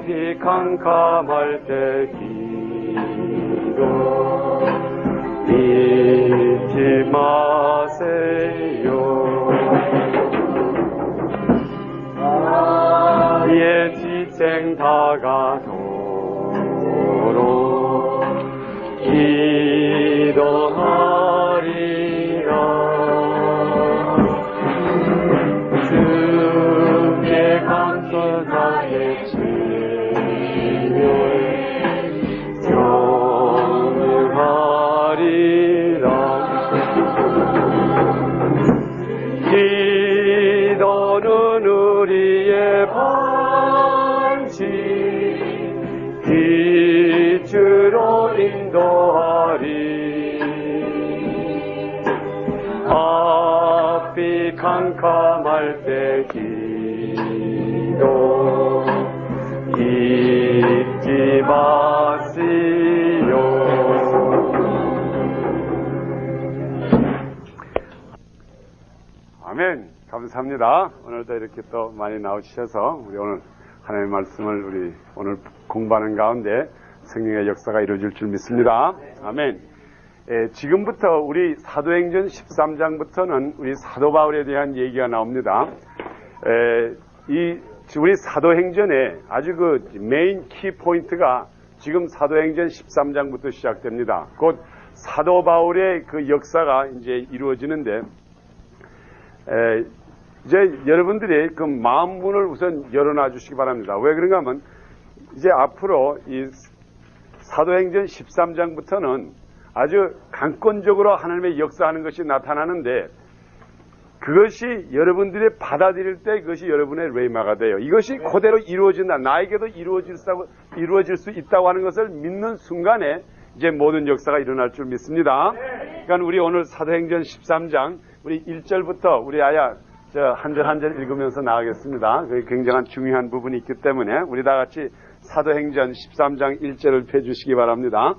앞이 캄캄할 때 기도 잊지 마세요. 나의 지생 다가도록 기도하리라. 주께 감사하게 치료에 경하리라. 기도는 우리의 반지 빛으로 인도하리. 앞이 캄캄할 때 기도 잊지 마시오. 아멘. 감사합니다. 오늘도 이렇게 또 많이 나오셔서 우리 오늘 하나님의 말씀을 우리 오늘 공부하는 가운데 성령의 역사가 이루어질 줄 믿습니다. 아멘. 지금부터 우리 사도행전 13장부터는 우리 사도 바울에 대한 얘기가 나옵니다. 우리 사도행전에 아주 그 메인 키 포인트가 지금 사도행전 13장부터 시작됩니다. 곧 사도 바울의 그 역사가 이제 이루어지는데, 이제 여러분들이 그 마음문을 우선 열어놔 주시기 바랍니다. 왜 그런가 하면 이제 앞으로 이 사도행전 13장부터는 아주 강권적으로 하나님의 역사하는 것이 나타나는데, 그것이 여러분들이 받아들일 때 그것이 여러분의 레이마가 돼요. 이것이 그대로 이루어진다. 나에게도 이루어질 수 있다고 하는 것을 믿는 순간에 이제 모든 역사가 일어날 줄 믿습니다. 그러니까 우리 오늘 사도행전 13장 우리 1절부터 우리 아야 한 절 한 절 읽으면서 나가겠습니다. 그게 굉장한 중요한 부분이 있기 때문에 우리 다 같이 사도행전 13장 1절을 펴주시기 바랍니다.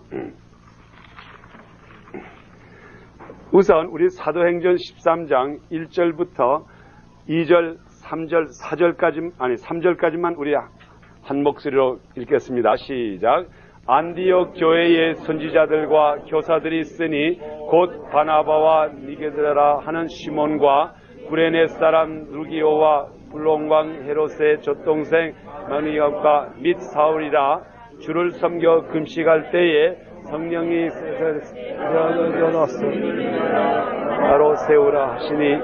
우선 우리 사도행전 13장 1절부터 2절, 3절, 3절까지만 우리 한 목소리로 읽겠습니다. 시작. 안디옥 교회의 선지자들과 교사들이 있으니 곧 바나바와 니게드라 하는 시몬과 구레네 사람 루기오와 불롱왕 헤롯의 젖동생 마니아과 및 사울이라. 주를 섬겨 금식할 때에 성령이 바로 세우라 하시니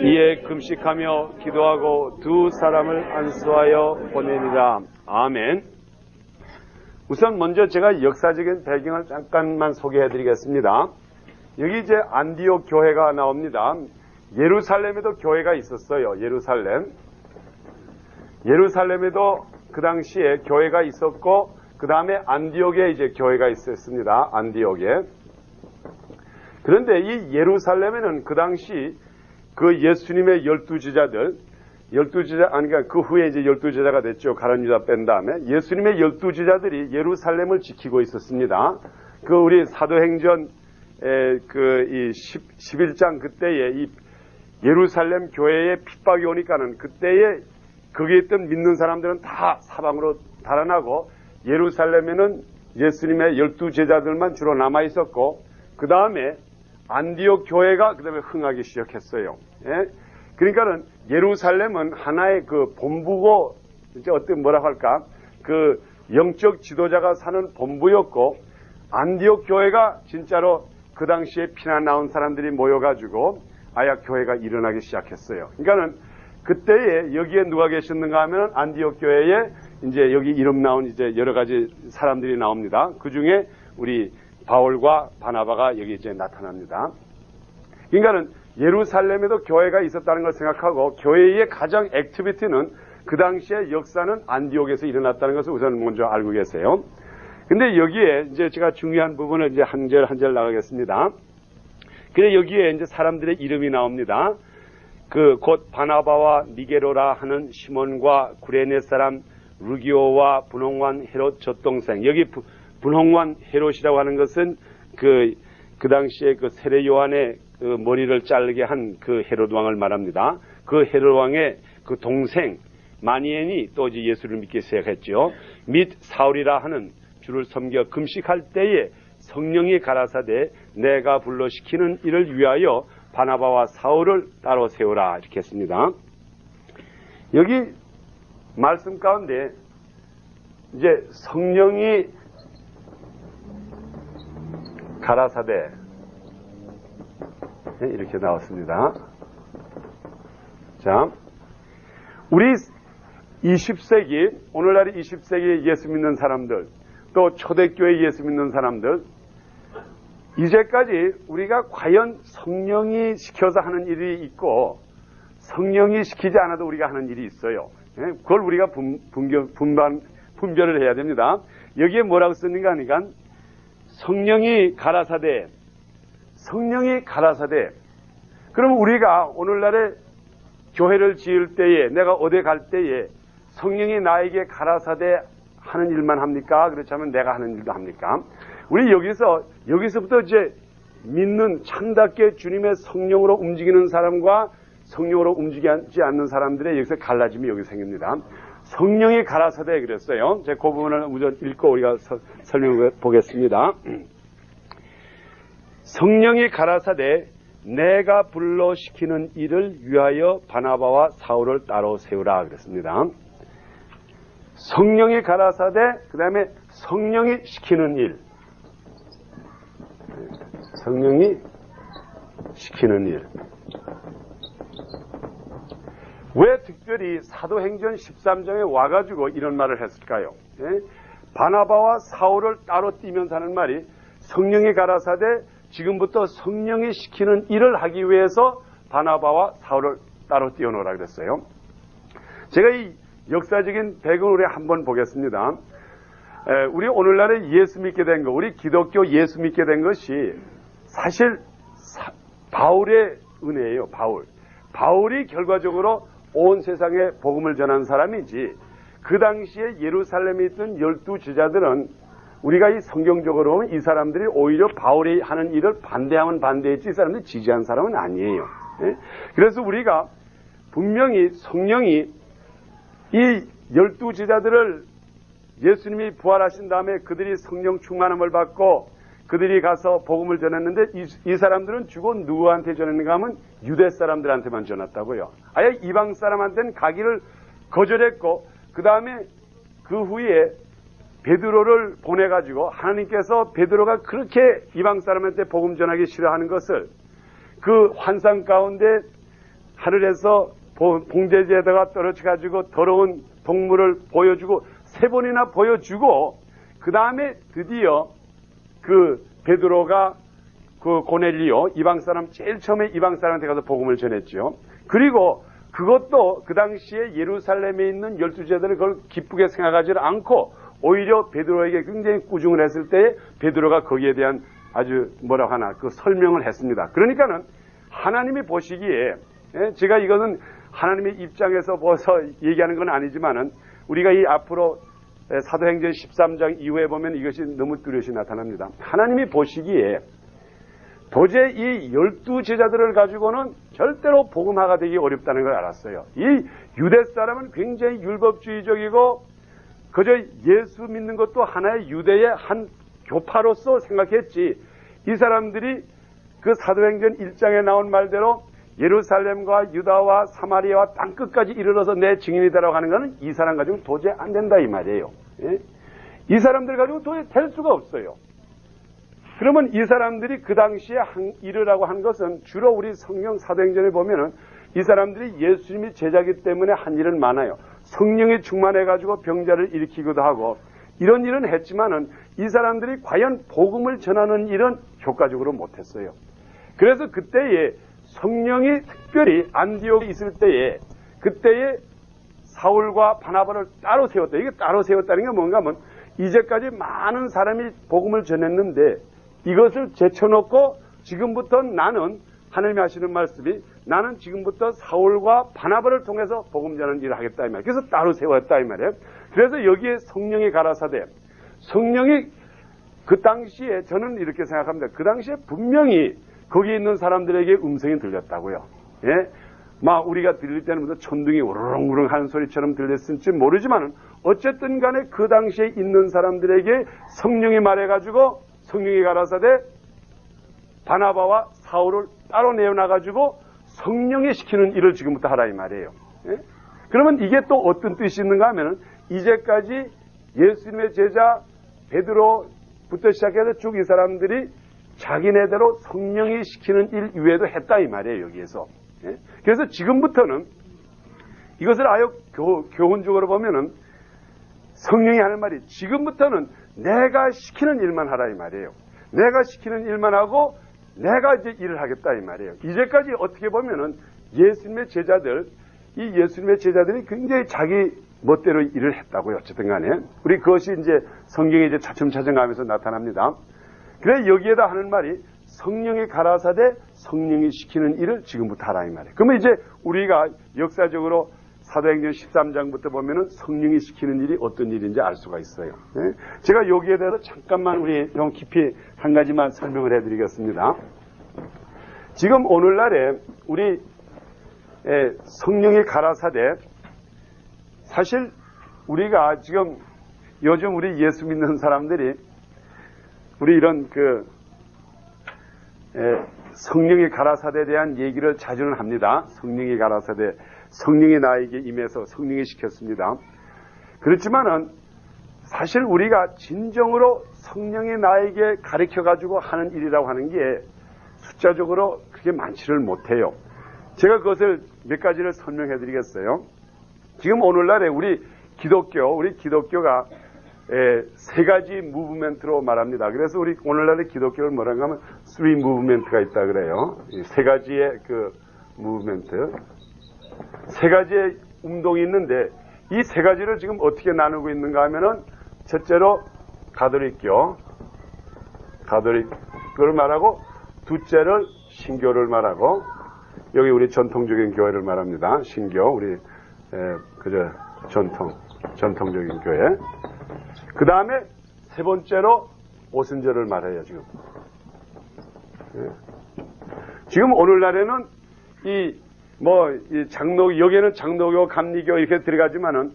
이에 금식하며 기도하고 두 사람을 안수하여 보내니라. 아멘. 우선 먼저 제가 역사적인 배경을 잠깐만 소개해 드리겠습니다. 여기 이제 안디옥 교회가 나옵니다. 예루살렘에도 교회가 있었어요. 예루살렘에도 그 당시에 교회가 있었고, 그 다음에 안디옥에 이제 교회가 있었습니다. 안디옥에. 그런데 이 예루살렘에는 그 당시 그 예수님의 12제자들, 그러니까 그 후에 이제 12제자가 됐죠. 가룟 유다 뺀 다음에. 예수님의 12제자들이 예루살렘을 지키고 있었습니다. 그 우리 사도행전 이 11장 그때에 이 예루살렘 교회에 핍박이 오니까는 그때에 거기에 있던 믿는 사람들은 다 사방으로 달아나고 예루살렘에는 예수님의 12제자들만 주로 남아 있었고, 그 다음에 안디옥 교회가 그 다음에 흥하기 시작했어요. 예? 그러니까는 예루살렘은 하나의 그 본부고, 이제 그 영적 지도자가 사는 본부였고, 안디옥 교회가 진짜로 그 당시에 피난 나온 사람들이 모여가지고 아약 교회가 일어나기 시작했어요. 그러니까는 그때에 여기에 누가 계셨는가 하면 안디옥 교회에 이제 여기 이름 나온 이제 여러 가지 사람들이 나옵니다. 그 중에 우리 바울과 바나바가 여기 이제 나타납니다. 그러니까는 예루살렘에도 교회가 있었다는 걸 생각하고, 교회의 가장 액티비티는 그 당시의 역사는 안디옥에서 일어났다는 것을 우선 먼저 알고 계세요. 근데 여기에 이제 제가 중요한 부분을 이제 한 절 한 절 나가겠습니다. 그래 여기에 이제 사람들의 이름이 나옵니다. 그 곧 바나바와 니게로라 하는 시몬과 구레네 사람 루기오와 분홍왕 헤롯 젖동생. 여기 분홍왕 헤롯이라고 하는 것은 그 당시에 그 세례 요한의 그 머리를 자르게 한 그 헤롯 왕을 말합니다. 그 헤롯 왕의 그 동생, 마니엔이 또 이제 예수를 믿기 시작했죠. 및 사울이라 하는 주를 섬겨 금식할 때에 성령이 가라사대 내가 불러시키는 이를 위하여 바나바와 사울을 따로 세우라 이렇게 했습니다. 여기 말씀 가운데 이제 성령이 가라사대 이렇게 나왔습니다. 자, 우리 20세기, 오늘날 20세기 예수 믿는 사람들, 또 초대교회 예수 믿는 사람들, 이제까지 우리가 과연 성령이 시켜서 하는 일이 있고 성령이 시키지 않아도 우리가 하는 일이 있어요. 그걸 우리가 분별을 해야 됩니다. 여기에 뭐라고 쓰는가 하니까 성령이 가라사대, 성령이 가라사대. 그럼 우리가 오늘날에 교회를 지을 때에, 내가 어디 갈 때에 성령이 나에게 가라사대 하는 일만 합니까? 그렇다면 내가 하는 일도 합니까? 우리 여기서부터 이제 믿는 참답게 주님의 성령으로 움직이는 사람과 성령으로 움직이지 않는 사람들의 여기서 갈라짐이 여기 생깁니다. 성령이 가라사대 그랬어요. 제가 그 부분을 우선 읽고 우리가 설명해 보겠습니다. 성령이 가라사대 내가 불러시키는 일을 위하여 바나바와 사울을 따로 세우라 그랬습니다. 성령이 가라사대 그 다음에 성령이 시키는 일, 성령이 시키는 일. 왜 특별히 사도행전 13장에 와가지고 이런 말을 했을까요? 바나바와 사울을 따로 띄면서 하는 말이 성령이 가라사대 지금부터 성령이 시키는 일을 하기 위해서 바나바와 사울을 따로 띄워놓으라 그랬어요. 제가 이 역사적인 배경을 한번 보겠습니다. 우리 오늘날에 예수 믿게 된 것, 우리 기독교 예수 믿게 된 것이 사실 바울의 은혜예요. 바울이 결과적으로 온 세상에 복음을 전한 사람이지 그 당시에 예루살렘에 있던 12제자들은 우리가 이 성경적으로 보면 이 사람들이 오히려 바울이 하는 일을 반대하면 반대했지 이 사람들이 지지한 사람은 아니에요. 그래서 우리가 분명히 성령이 이 12제자들을 예수님이 부활하신 다음에 그들이 성령 충만함을 받고 그들이 가서 복음을 전했는데 이 사람들은 주고 누구한테 전했는가 하면 유대 사람들한테만 전했다고요. 아예 이방 사람한테는 가기를 거절했고 그 다음에 그 후에 베드로를 보내가지고 하나님께서 베드로가 그렇게 이방 사람한테 복음 전하기 싫어하는 것을 그 환상 가운데 하늘에서 봉제지에다가 떨어져가지고 더러운 동물을 보여주고 3번이나 보여주고 그 다음에 드디어 그 베드로가 그 고넬리오 이방 사람 제일 처음에 이방 사람한테 가서 복음을 전했죠. 그리고 그것도 그 당시에 예루살렘에 있는 12제자들을 그걸 기쁘게 생각하지 않고 오히려 베드로에게 굉장히 꾸중을 했을 때 베드로가 거기에 대한 아주 뭐라고 하나 그 설명을 했습니다. 그러니까는 하나님이 보시기에 제가 이거는 하나님의 입장에서 보서 얘기하는 건 아니지만은 우리가 이 앞으로 사도행전 13장 이후에 보면 이것이 너무 뚜렷이 나타납니다. 하나님이 보시기에 도저히 이 12제자들을 가지고는 절대로 복음화가 되기 어렵다는 걸 알았어요. 이 유대 사람은 굉장히 율법주의적이고 그저 예수 믿는 것도 하나의 유대의 한 교파로서 생각했지 이 사람들이 그 사도행전 1장에 나온 말대로 예루살렘과 유다와 사마리아와 땅끝까지 이르러서 내 증인이 되라고 하는 것은 이 사람 가지고 도저히 안 된다 이 말이에요. 이 사람들 가지고 도저히 될 수가 없어요. 그러면 이 사람들이 그 당시에 이르라고 한 것은 주로 우리 성경 사도행전에 보면은 이 사람들이 예수님이 제자기 때문에 한 일은 많아요. 성령이 충만해가지고 병자를 일으키기도 하고 이런 일은 했지만은 이 사람들이 과연 복음을 전하는 일은 효과적으로 못했어요. 그래서 그때에 성령이 특별히 안디옥에 있을 때에 그때에 사울과 바나바를 따로 세웠다. 이게 따로 세웠다는 게 뭔가 하면 이제까지 많은 사람이 복음을 전했는데 이것을 제쳐놓고 지금부터 나는 하나님이 하시는 말씀이 나는 지금부터 사울과 바나바를 통해서 복음 전하는 일을 하겠다 이 말이에요. 그래서 따로 세웠다 이 말이에요. 그래서 여기에 성령이 가라사대 성령이 그 당시에 저는 이렇게 생각합니다. 그 당시에 분명히 거기 있는 사람들에게 음성이 들렸다고요. 예? 막 우리가 들릴 때는 천둥이 우르릉우릉 하는 소리처럼 들렸을지 모르지만 어쨌든 간에 그 당시에 있는 사람들에게 성령이 말해가지고 성령이 가라사대 바나바와 사울을 따로 내어놔가지고 성령이 시키는 일을 지금부터 하라 이 말이에요. 예? 그러면 이게 또 어떤 뜻이 있는가 하면은 이제까지 예수님의 제자 베드로부터 시작해서 쭉 이 사람들이 자기네대로 성령이 시키는 일 이외에도 했다 이 말이에요 여기에서. 예? 그래서 지금부터는 이것을 아예 교훈적으로 보면은 성령이 하는 말이 지금부터는 내가 시키는 일만 하라 이 말이에요. 내가 시키는 일만 하고 내가 이제 일을 하겠다 이 말이에요. 이제까지 어떻게 보면은 예수님의 제자들이 굉장히 자기 멋대로 일을 했다고요. 어쨌든 간에 우리 그것이 이제 성경에 이제 차츰차츰 가면서 나타납니다. 그래 여기에다 하는 말이 성령이 가라사대 성령이 시키는 일을 지금부터 하라 이 말이에요. 그러면 이제 우리가 역사적으로 사도행전 13장부터 보면은 성령이 시키는 일이 어떤 일인지 알 수가 있어요. 네? 제가 여기에 대해서 잠깐만 우리 좀 깊이 한 가지만 설명을 해드리겠습니다. 지금 오늘날에 우리 성령이 가라사대 사실 우리가 지금 요즘 우리 예수 믿는 사람들이 우리 이런 성령이 가라사대에 대한 얘기를 자주는 합니다. 성령이 가라사대, 성령이 나에게 임해서 성령이 시켰습니다. 그렇지만은 사실 우리가 진정으로 성령이 나에게 가르쳐가지고 하는 일이라고 하는 게 숫자적으로 그렇게 많지를 못해요. 제가 그것을 몇 가지를 설명해 드리겠어요. 지금 오늘날에 우리 기독교가 세 가지 무브멘트로 말합니다. 그래서 우리 오늘날의 기독교를 뭐라고 하면 3 무브멘트가 있다 그래요. 세 가지의 무브멘트. 세 가지의 운동이 있는데 이 세 가지를 지금 어떻게 나누고 있는가 하면은 첫째로 가톨릭교를 말하고 둘째를 신교를 말하고 여기 우리 전통적인 교회를 말합니다. 신교 우리 전통적인 교회. 그 다음에 세 번째로 오순절을 말해요 지금. 지금 오늘날에는 여기에는 장로교, 감리교 이렇게 들어가지만은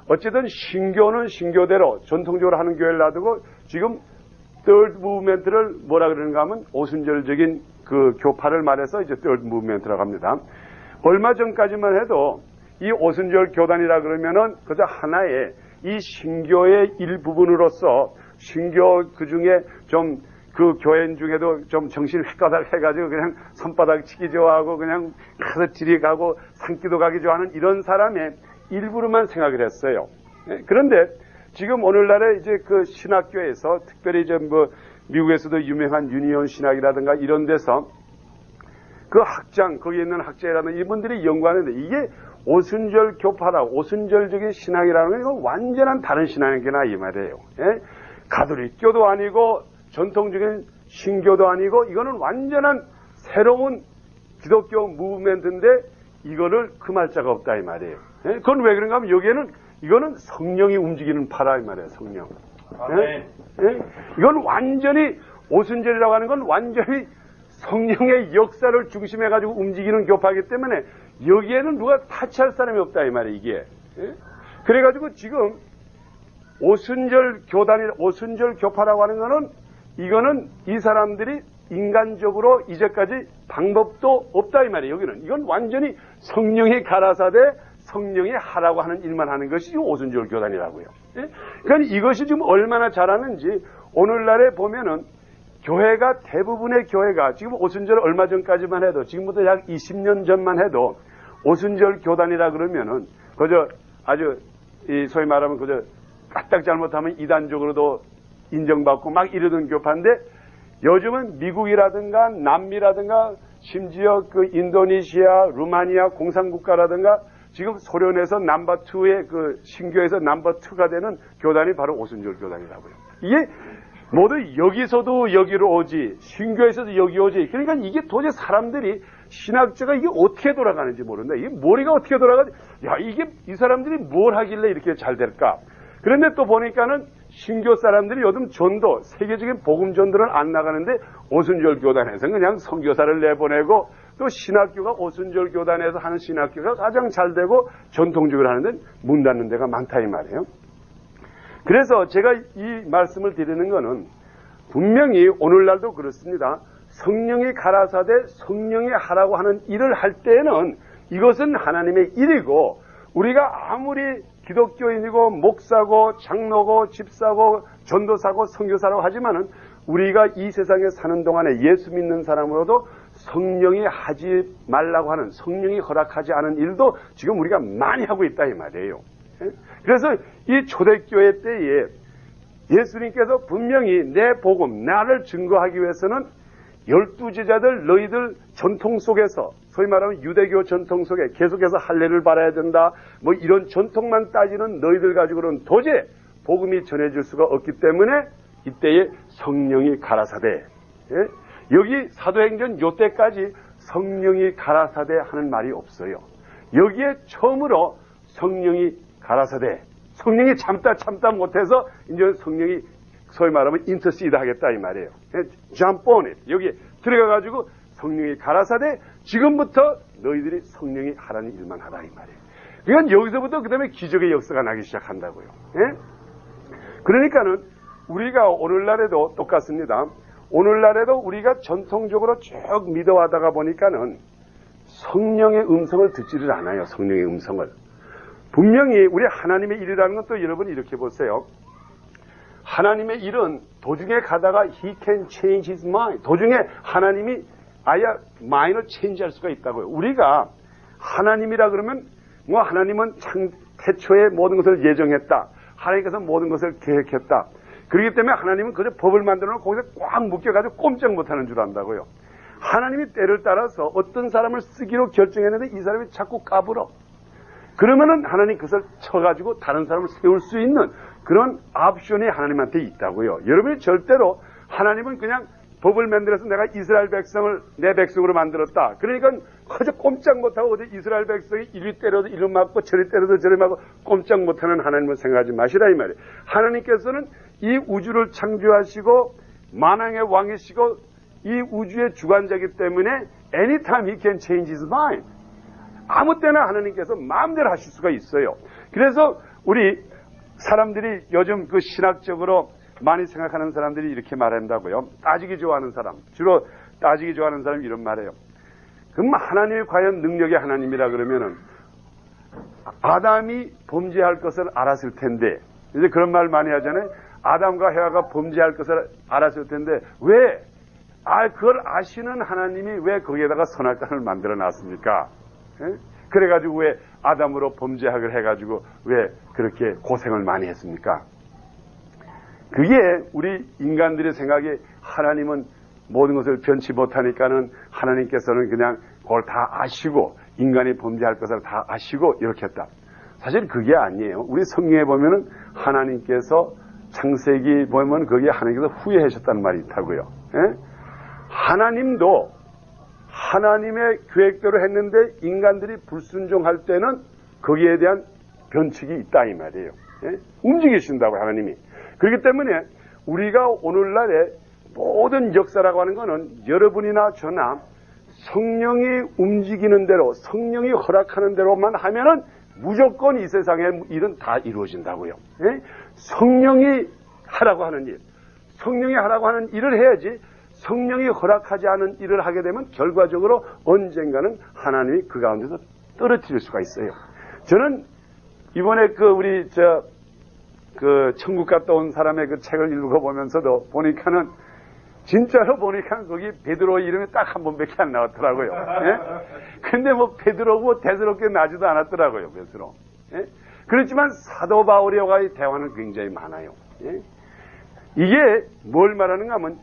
어쨌든 신교는 신교대로 전통적으로 하는 교회를 놔두고 지금 third movement를 뭐라 그러는가 하면 오순절적인 그 교파를 말해서 이제 third movement라고 합니다. 얼마 전까지만 해도 이 오순절 교단이라 그러면은 그저 하나의 이 신교의 일부분으로서 신교 그 중에 좀 그 교인 중에도 좀 정신 획가닥 해가지고 그냥 손바닥 치기 좋아하고 그냥 가서 지리 가고 산기도 가기 좋아하는 이런 사람의 일부로만 생각을 했어요. 그런데 지금 오늘날에 이제 그 신학교에서 특별히 이제 미국에서도 유명한 유니온 신학이라든가 이런 데서 그 학장, 거기에 있는 학자라는 이분들이 연구하는데 이게 오순절 교파라, 오순절적인 신학이라는 건 이건 완전한 다른 신학이구나 이 말이에요. 가톨릭교도 아니고 전통적인 신교도 아니고 이거는 완전한 새로운 기독교 무브멘트인데 이거를 금할 자가 없다 이 말이에요. 그건 왜 그런가 하면 여기에는 이거는 성령이 움직이는 파라 이 말이에요. 성령. 이건 완전히 오순절이라고 하는 건 완전히 성령의 역사를 중심해 가지고 움직이는 교파이기 때문에 여기에는 누가 타치할 사람이 없다 이 말이에요. 이게. 그래가지고 지금 오순절 교파라고 하는 거는 이거는 이 사람들이 인간적으로 이제까지 방법도 없다 이 말이에요. 여기는 이건 완전히 성령이 가라사대 성령이 하라고 하는 일만 하는 것이 오순절 교단이라고요. 그러니까 이것이 지금 얼마나 잘하는지 오늘날에 보면은 교회가 대부분의 교회가 지금 오순절 얼마 전까지만 해도 지금부터 약 20년 전만 해도 오순절 교단이라 그러면은 그저 아주 소위 말하면 그저 까딱 잘못하면 이단적으로도 인정받고 막 이러던 교파인데 요즘은 미국이라든가 남미라든가 심지어 그 인도네시아, 루마니아 공산국가라든가 지금 소련에서 넘버2의 그 신교에서 넘버2가 되는 교단이 바로 오순절 교단이라고요. 이게 모두 여기서도 여기로 오지, 신교에서도 여기 오지. 그러니까 이게 도대체 사람들이 신학자가 이게 어떻게 돌아가는지 모른다. 이게 머리가 어떻게 돌아가지? 야, 이게 이 사람들이 뭘 하길래 이렇게 잘 될까? 그런데 또 보니까는 신교 사람들이 요즘 전도, 세계적인 복음 전도를 안 나가는데 오순절 교단에서 그냥 선교사를 내보내고 또 신학교가 오순절 교단에서 하는 신학교가 가장 잘 되고 전통적으로 하는 데는 문 닫는 데가 많다 이 말이에요. 그래서 제가 이 말씀을 드리는 것은 분명히 오늘날도 그렇습니다. 성령이 가라사대 성령이 하라고 하는 일을 할 때는 이것은 하나님의 일이고, 우리가 아무리 기독교인이고 목사고 장로고 집사고 전도사고 선교사라고 하지만은 우리가 이 세상에 사는 동안에 예수 믿는 사람으로도 성령이 하지 말라고 하는, 성령이 허락하지 않은 일도 지금 우리가 많이 하고 있다 이 말이에요. 그래서 이 초대교회 때에 예수님께서 분명히 내 복음, 나를 증거하기 위해서는 12제자들 너희들 전통 속에서, 소위 말하면 유대교 전통 속에 계속해서 할례를 받아야 된다, 뭐 이런 전통만 따지는 너희들 가지고는 도저히 복음이 전해질 수가 없기 때문에 이때에 성령이 가라사대, 여기 사도행전 요때까지 성령이 가라사대 하는 말이 없어요. 여기에 처음으로 성령이 가라사대, 성령이 참다 못해서 이제 성령이 소위 말하면 인터시드 하겠다 이 말이에요. jump on it. 여기 들어가가지고 성령이 가라사대 지금부터 너희들이 성령이 하라는 일만 하라 이 말이에요. 그러니까 여기서부터 그 다음에 기적의 역사가 나기 시작한다고요. 그러니까는 우리가 오늘날에도 똑같습니다. 오늘날에도 우리가 전통적으로 쭉 믿어와다가 보니까는 성령의 음성을 듣지를 않아요. 성령의 음성을. 분명히 우리 하나님의 일이라는 건 또 여러분 이렇게 보세요. 하나님의 일은 도중에 가다가 He can change his mind. 도중에 하나님이 아예 마인을 체인지할 수가 있다고요. 우리가 하나님이라 그러면 뭐 하나님은 태초에 모든 것을 예정했다. 하나님께서 모든 것을 계획했다. 그렇기 때문에 하나님은 그저 법을 만들어 놓고 거기서 꽉 묶여가지고 꼼짝 못하는 줄 안다고요. 하나님이 때를 따라서 어떤 사람을 쓰기로 결정했는데 이 사람이 자꾸 까불어. 그러면은 하나님 그것을 쳐가지고 다른 사람을 세울 수 있는 그런 옵션이 하나님한테 있다고요. 여러분이 절대로 하나님은 그냥 법을 만들어서 내가 이스라엘 백성을 내 백성으로 만들었다. 그러니까 그저 꼼짝 못하고 어디 이스라엘 백성이 이리 때려도 이리 맞고 저리 때려도 저리 맞고 꼼짝 못하는 하나님을 생각하지 마시라 이 말이에요. 하나님께서는 이 우주를 창조하시고 만왕의 왕이시고 이 우주의 주관자이기 때문에 anytime he can change his mind. 아무 때나 하나님께서 마음대로 하실 수가 있어요. 그래서 우리 사람들이 요즘 그 신학적으로 많이 생각하는 사람들이 이렇게 말한다고요. 따지기 좋아하는 사람, 주로 따지기 좋아하는 사람이 이런 말이에요. 그럼 하나님이 과연 능력의 하나님이라 그러면은 아담이 범죄할 것을 알았을 텐데, 이제 그런 말 많이 하잖아요. 아담과 해와가 범죄할 것을 알았을 텐데 왜 그걸 아시는 하나님이 왜 거기에다가 선악과를 만들어 놨습니까? 그래가지고 왜 아담으로 범죄학을 해가지고 왜 그렇게 고생을 많이 했습니까? 그게 우리 인간들의 생각에 하나님은 모든 것을 변치 못하니까는 하나님께서는 그냥 그걸 다 아시고 인간이 범죄할 것을 다 아시고 이렇게 했다. 사실 그게 아니에요. 우리 성경에 보면은 하나님께서 창세기 보면 거기에 하나님께서 후회하셨다는 말이 있다고요. 하나님도 하나님의 계획대로 했는데 인간들이 불순종할 때는 거기에 대한 변칙이 있다 이 말이에요. 움직이신다고 하나님이. 그렇기 때문에 우리가 오늘날의 모든 역사라고 하는 것은 여러분이나 저나 성령이 움직이는 대로 성령이 허락하는 대로만 하면은 무조건 이 세상의 일은 다 이루어진다고요. 성령이 하라고 하는 일, 성령이 하라고 하는 일을 해야지 성령이 허락하지 않은 일을 하게 되면 결과적으로 언젠가는 하나님이 그 가운데서 떨어뜨릴 수가 있어요. 저는 이번에 우리 천국 갔다 온 사람의 그 책을 읽어보면서도 보니까는 진짜로 보니까 거기 베드로 이름이 딱 한 번밖에 안 나왔더라고요. 근데 뭐 베드로고 대수롭게 나지도 않았더라고요. 베드로. 그렇지만 사도 바울과의 대화는 굉장히 많아요. 이게 뭘 말하는가 하면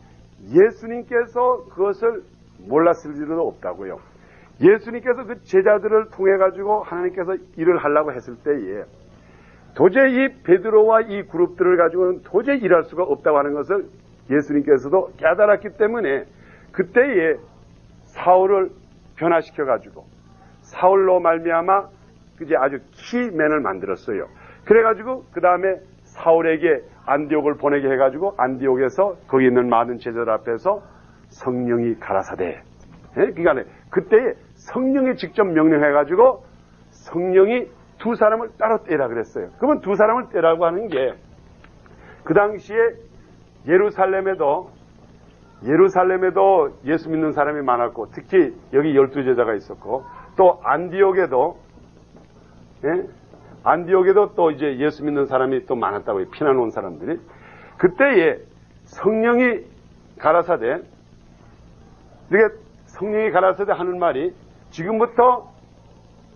예수님께서 그것을 몰랐을 일도 없다고요. 예수님께서 그 제자들을 통해 가지고 하나님께서 일을 하려고 했을 때에 도저히 이 베드로와 이 그룹들을 가지고는 도저히 일할 수가 없다고 하는 것을 예수님께서도 깨달았기 때문에 그때에 사울을 변화시켜 가지고 사울로 말미암아 그제 아주 키맨을 만들었어요. 그래 가지고 그 다음에 사울에게 안디옥을 보내게 해가지고 안디옥에서 거기 있는 많은 제자들 앞에서 성령이 가라사대 그러니까 그때에 성령이 직접 명령해가지고 성령이 두 사람을 따로 떼라 그랬어요. 그러면 두 사람을 떼라고 하는 게 그 당시에 예루살렘에도 예수 믿는 사람이 많았고 특히 여기 12제자가 있었고 또 안디옥에도 또 이제 예수 믿는 사람이 또 많았다고 해요. 피난 온 사람들이. 그때에 성령이 가라사대 이게 성령이 가라사대 하는 말이 지금부터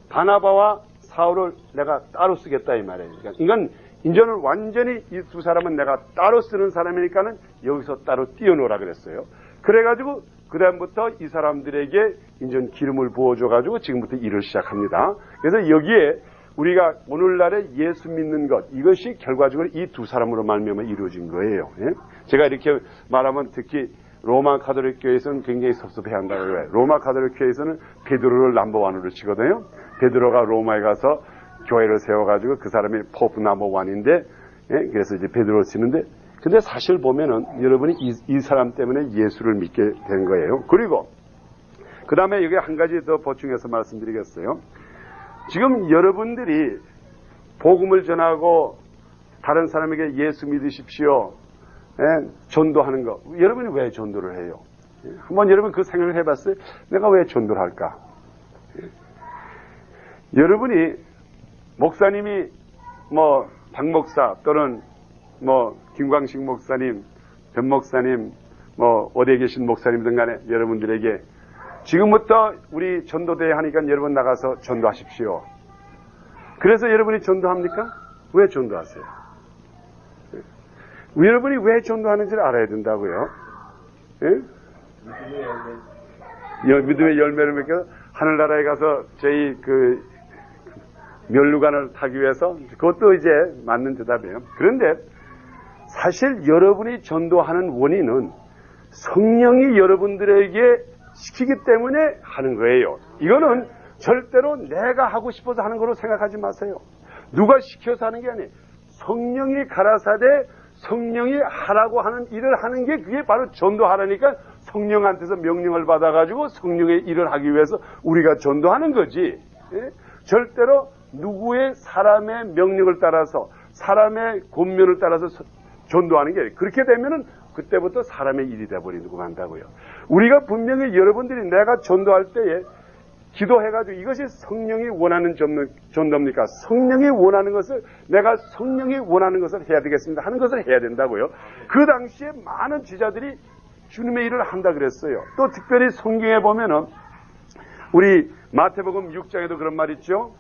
바나바와 사울을 내가 따로 쓰겠다 이 말이에요. 그러니까 이건 이제는 완전히 이 두 사람은 내가 따로 쓰는 사람이니까는 여기서 따로 띄워놓으라 그랬어요. 그래가지고 그 다음부터 이 사람들에게 이제 기름을 부어줘가지고 지금부터 일을 시작합니다. 그래서 여기에 우리가 오늘날에 예수 믿는 것 이것이 결과적으로 이 두 사람으로 말미암아 이루어진 거예요. 예? 제가 이렇게 말하면 특히 로마 가톨릭 교회에서는 굉장히 섭섭해한다고 해요. 로마 가톨릭 교회에서는 베드로를 넘버원으로 치거든요. 베드로가 로마에 가서 교회를 세워가지고 그 사람이 포프 넘버원인데 그래서 이제 베드로를 치는데 근데 사실 보면은 여러분이 이 사람 때문에 예수를 믿게 된 거예요. 그리고 그 다음에 여기 한 가지 더 보충해서 말씀드리겠어요. 지금 여러분들이 복음을 전하고 다른 사람에게 예수 믿으십시오. 전도하는 거. 여러분이 왜 전도를 해요? 한번 여러분 그 생각을 해봤어요? 내가 왜 전도를 할까? 여러분이 목사님이 뭐 박 목사 또는 뭐 김광식 목사님, 변 목사님, 뭐 어디에 계신 목사님든 간에 여러분들에게 지금부터 우리 전도대회 하니까 여러분 나가서 전도하십시오. 그래서 여러분이 전도합니까? 왜 전도하세요? 여러분이 왜 전도하는지를 알아야 된다고요. 믿음의 열매를 맺고 하늘나라에 가서 저희 그 멸류관을 타기 위해서 그것도 이제 맞는 대답이에요. 그런데 사실 여러분이 전도하는 원인은 성령이 여러분들에게 시키기 때문에 하는 거예요. 이거는 절대로 내가 하고 싶어서 하는 거로 생각하지 마세요. 누가 시켜서 하는 게 아니에요. 성령이 가라사대 성령이 하라고 하는 일을 하는 게 그게 바로 전도하라니까 성령한테서 명령을 받아가지고 성령의 일을 하기 위해서 우리가 전도하는 거지. 절대로 누구의 사람의 명령을 따라서 사람의 권면을 따라서 전도하는 게 아니에요. 그렇게 되면은 그때부터 사람의 일이 돼버리고 간다고요. 우리가 분명히 여러분들이 내가 전도할 때에 기도해가지고 이것이 성령이 원하는 전도입니까? 성령이 원하는 것을 내가 성령이 원하는 것을 해야 되겠습니다 하는 것을 해야 된다고요. 그 당시에 많은 지자들이 주님의 일을 한다 그랬어요. 또 특별히 성경에 보면은 우리 마태복음 6장에도 그런 말 있죠.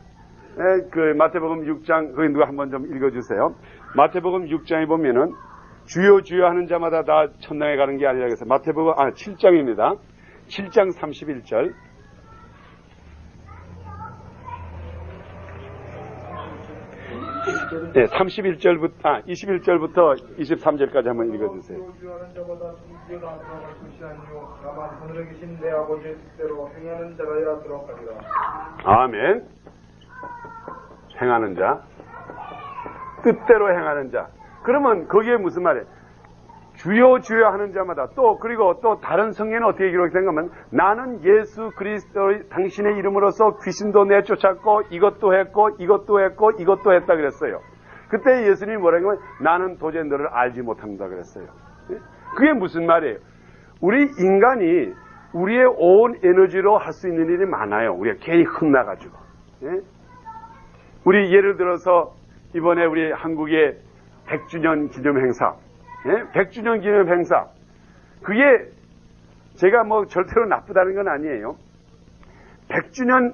그 마태복음 6장 거기 누가 한번 좀 읽어주세요. 마태복음 6장에 보면은 주여 주여 하는 자마다 다 천당에 가는 게 아니라 그래서 마태복음 7장입니다. 7장 31절. 네, 31절부터 21절부터 23절까지 한번 읽어주세요. 주여 하는 자마다 천국에 다 들어갈 것이 아니요 다만 하늘에 계신 내 아버지의 뜻대로 행하는 자라야 들어가리라. 아멘. 행하는 자, 뜻대로 행하는 자. 그러면 거기에 무슨 말이에요? 주여 주여 하는 자마다 또 그리고 또 다른 성경에는 어떻게 기록된 거면 나는 예수 그리스도의 당신의 이름으로서 귀신도 내쫓았고 이것도 했고 이것도 했고 이것도 했다 그랬어요. 그때 예수님이 뭐라고 하면 나는 도저히 너를 알지 못한다 그랬어요. 그게 무슨 말이에요? 우리 인간이 우리의 온 에너지로 할 수 있는 일이 많아요. 우리가 괜히 흥나가지고. 우리 예를 들어서 이번에 우리 한국의 100주년 기념 행사, 100주년 기념 행사, 그게 제가 뭐 절대로 나쁘다는 건 아니에요. 100주년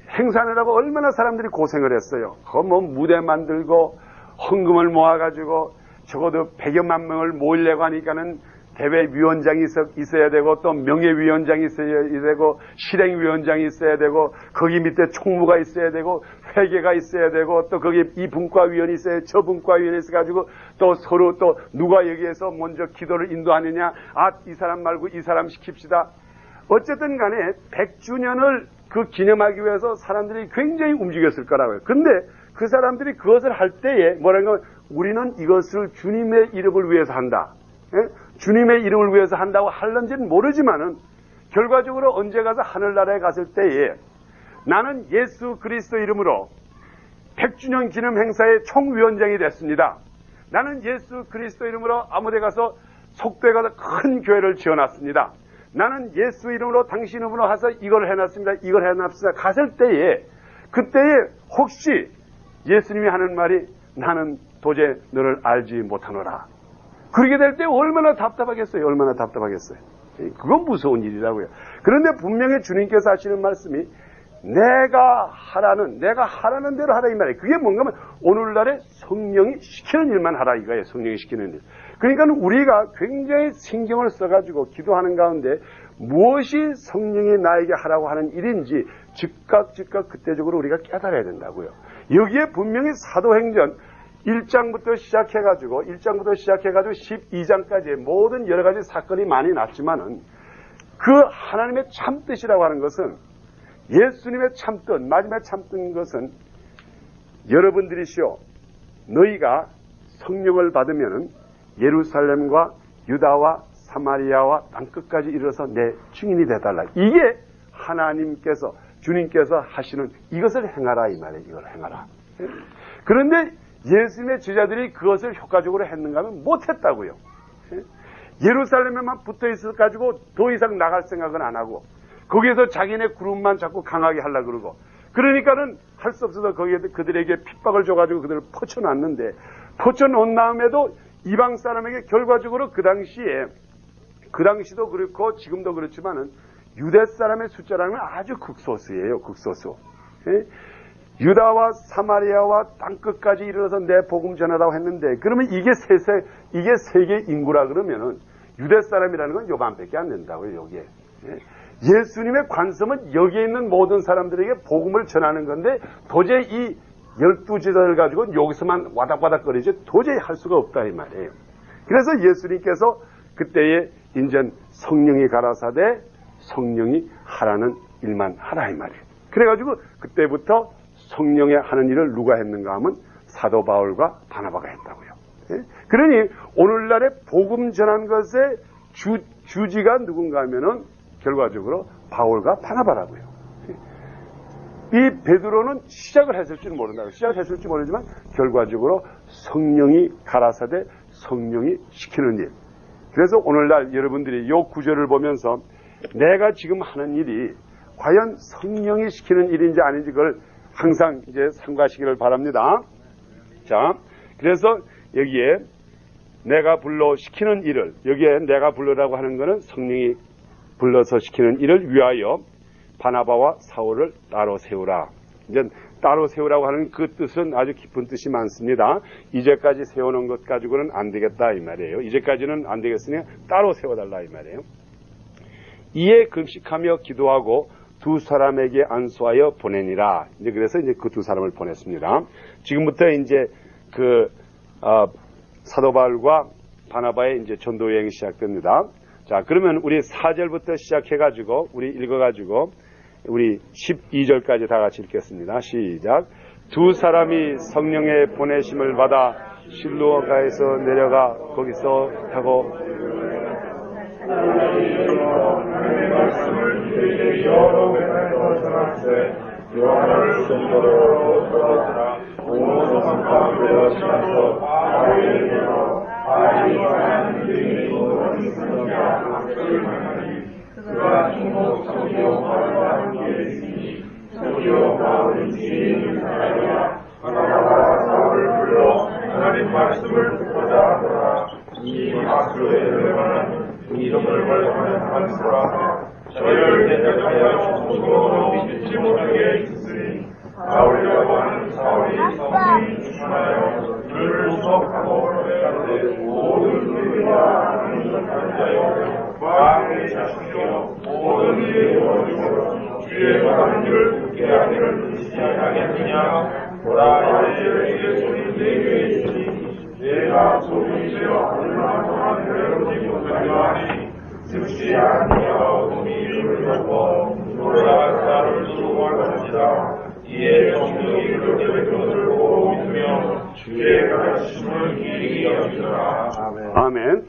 행사하느라고 얼마나 사람들이 고생을 했어요. 그 뭐 무대 만들고 헌금을 모아가지고 적어도 100여만 명을 모으려고 하니까는 대회위원장이 있어야 되고 또 명예위원장이 있어야 되고 실행위원장이 있어야 되고 거기 밑에 총무가 있어야 되고 회계가 있어야 되고 또 거기 이 분과위원이 있어야 저 분과위원이 있어가지고 또 서로 또 누가 여기에서 먼저 기도를 인도하느냐 이 사람 말고 이 사람 시킵시다. 어쨌든 간에 100주년을 그 기념하기 위해서 사람들이 굉장히 움직였을 거라고요. 근데 그 사람들이 그것을 할 때에 뭐라고 우리는 이것을 주님의 이름을 위해서 한다. 주님의 이름을 위해서 한다고 할런지는 모르지만은 결과적으로 언제 가서 하늘나라에 갔을 때에 나는 예수 그리스도 이름으로 100주년 기념 행사의 총위원장이 됐습니다. 나는 예수 그리스도 이름으로 아무데 가서 속도에 가서 큰 교회를 지어놨습니다. 나는 예수 이름으로 당신 이름으로 해서 이걸 해놨습니다. 이걸 해놨습니다. 갔을 때에 그때에 혹시 예수님이 하는 말이 나는 도저히 너를 알지 못하노라. 그렇게 될 때 얼마나 답답하겠어요. 얼마나 답답하겠어요. 그건 무서운 일이라고요. 그런데 분명히 주님께서 하시는 말씀이 내가 하라는 대로 하라 이 말이에요. 그게 뭔가 하면 오늘날에 성령이 시키는 일만 하라 이거예요. 성령이 시키는 일. 그러니까 우리가 굉장히 신경을 써가지고 기도하는 가운데 무엇이 성령이 나에게 하라고 하는 일인지 즉각 그때적으로 우리가 깨달아야 된다고요. 여기에 분명히 사도행전 1장부터 시작해가지고 12장까지의 모든 여러 가지 사건이 많이 났지만은 그 하나님의 참뜻이라고 하는 것은 예수님의 참뜻, 마지막 참뜻인 것은 여러분들이시오. 너희가 성령을 받으면은 예루살렘과 유다와 사마리아와 땅끝까지 이르러서 내 증인이 되달라. 이게 하나님께서, 주님께서 하시는 이것을 행하라 이 말이에요. 이걸 행하라. 그런데 예수님의 제자들이 그것을 효과적으로 했는가 하면 못했다고요. 예루살렘에만 붙어 있어가지고 더 이상 나갈 생각은 안 하고 거기에서 자기네 그룹만 자꾸 강하게 하려고 그러고 그러니까는 할 수 없어서 거기에 그들에게 핍박을 줘가지고 그들을 퍼쳐놨는데 퍼쳐놓은 다음에도 이방 사람에게 결과적으로 그 당시도 그렇고 지금도 그렇지만은 유대 사람의 숫자라는 건 아주 극소수예요. 극소수. 유다와 사마리아와 땅끝까지 이르러서 내 복음 전하라고 했는데 그러면 이게 세계 인구라 그러면은 유대 사람이라는 건 요만밖에 안 된다고요. 여기에. 예수님의 관점은 여기에 있는 모든 사람들에게 복음을 전하는 건데 도저히 이 12제자를 가지고 여기서만 와닥와닥거리지 도저히 할 수가 없다 이 말이에요. 그래서 예수님께서 그때에 인전 성령이 가라사대 성령이 하라는 일만 하라 이 말이에요. 그래가지고 그때부터 성령의 하는 일을 누가 했는가 하면 사도 바울과 바나바가 했다고요. 그러니 오늘날의 복음 전한 것의 주지가 누군가 하면은 결과적으로 바울과 바나바라고요. 이 베드로는 시작을 했을지 모른다고요. 시작을 했을지 모르지만 결과적으로 성령이 가라사대 성령이 시키는 일. 그래서 오늘날 여러분들이 이 구절을 보면서 내가 지금 하는 일이 과연 성령이 시키는 일인지 아닌지 그걸 항상 이제 삼가시기를 바랍니다. 자, 그래서 여기에 내가 불러 시키는 일을, 여기에 내가 불러라고 하는 것은 성령이 불러서 시키는 일을 위하여 바나바와 사울을 따로 세우라. 이제 따로 세우라고 하는 그 뜻은 아주 깊은 뜻이 많습니다. 이제까지 세워놓은 것 가지고는 안 되겠다 이 말이에요. 이제까지는 안 되겠으니 따로 세워달라 이 말이에요. 이에 금식하며 기도하고 두 사람에게 안수하여 보내니라. 이제 그래서 이제 그 두 사람을 보냈습니다. 지금부터 이제 사도 바울과 바나바의 이제 전도 여행이 시작됩니다. 자, 그러면 우리 4절부터 시작해가지고 우리 읽어가지고 우리 12절까지 다 같이 읽겠습니다. 시작. 두 사람이 성령의 보내심을 받아 실로가에서 내려가 거기서 타고 하나님의 말씀을 그들에게 여러 회에서 전하되 요한을 손으로 끌어들라 온 성과 되어지면서 바울에게로 아이와 그들이 모든 성자 악을 하나니 그가 중국 소교와 함께 있으니 소교 바울은 뒤에 있는 사람이라 바나바와 사울을 불러 하나님 말씀을 듣고자 하더라. 이 마스로에 들어가는 이름을 걸어가는 한수라 저희를 대적하여 중국으로 믿지 못하게 했으니 바울이라고 하는 사울이 성령이 하나여 그를 구속하고 그런데 모든 우리와 하나님을 자여 마음의 자식이여 모든 일에 이루어지고 주의 말하는 일을 듣게 하기를 믿지 아니하겠느냐 보라 너희에게 손이 내게 있으니 내가 소금이시여 얼마나 동안 배우지 못하려 하니 즉시 아니와 어둠이 이를 덮고 노래가 나를 수고할 것이다. 이에 성령이 그렇게 들고 있으며 주의 가르침을 길이 여기더라. 아멘.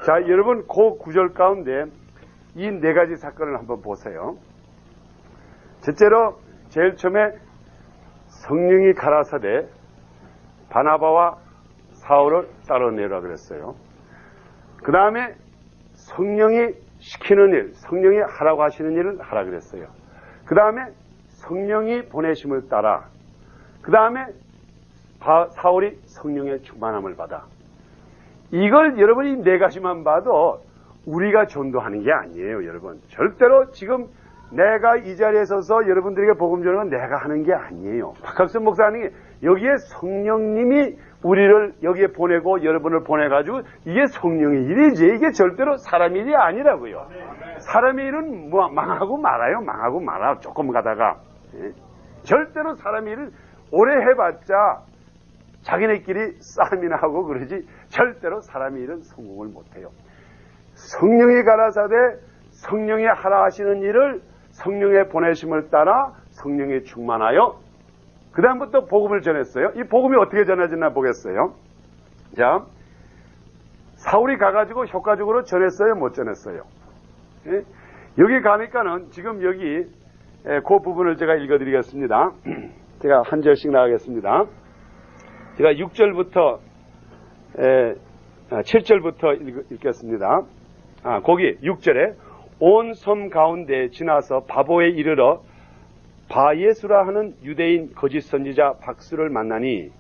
자, 여러분 그 구절 가운데 이 네 가지 사건을 한번 보세요. 첫째로 제일 처음에 성령이 가라사대 바나바와 사울을 따라내라 그랬어요. 그 다음에 성령이 시키는 일, 성령이 하라고 하시는 일을 하라 그랬어요. 그 다음에 성령이 보내심을 따라, 그 다음에 사울이 성령의 충만함을 받아. 이걸 여러분이 네 가지만 봐도 우리가 전도하는 게 아니에요, 여러분. 절대로 지금 내가 이 자리에 서서 여러분들에게 복음 전하는 건 내가 하는 게 아니에요. 박학선 목사 하는 게 여기에 성령님이 우리를 여기에 보내고 여러분을 보내가지고 이게 성령의 일이지 이게 절대로 사람 일이 아니라고요. 사람의 일은 뭐 망하고 말아요. 망하고 말아. 조금 가다가. 절대로 사람의 일을 오래 해봤자 자기네끼리 싸움이나 하고 그러지 절대로 사람의 일은 성공을 못해요. 성령이 가라사대 성령이 하라 하시는 일을 성령의 보내심을 따라 성령에 충만하여 그 다음부터 복음을 전했어요. 이 복음이 어떻게 전해졌나 보겠어요. 자, 사울이 가가지고 효과적으로 전했어요? 못 전했어요? 예? 여기 가니까는 지금 여기 그 부분을 제가 읽어드리겠습니다. 제가 한 절씩 나가겠습니다. 제가 6절부터 7절부터 읽겠습니다. 거기 6절에 온 섬 가운데 지나서 바보에 이르러 바예수라 하는 유대인 거짓 선지자 박수를 만나니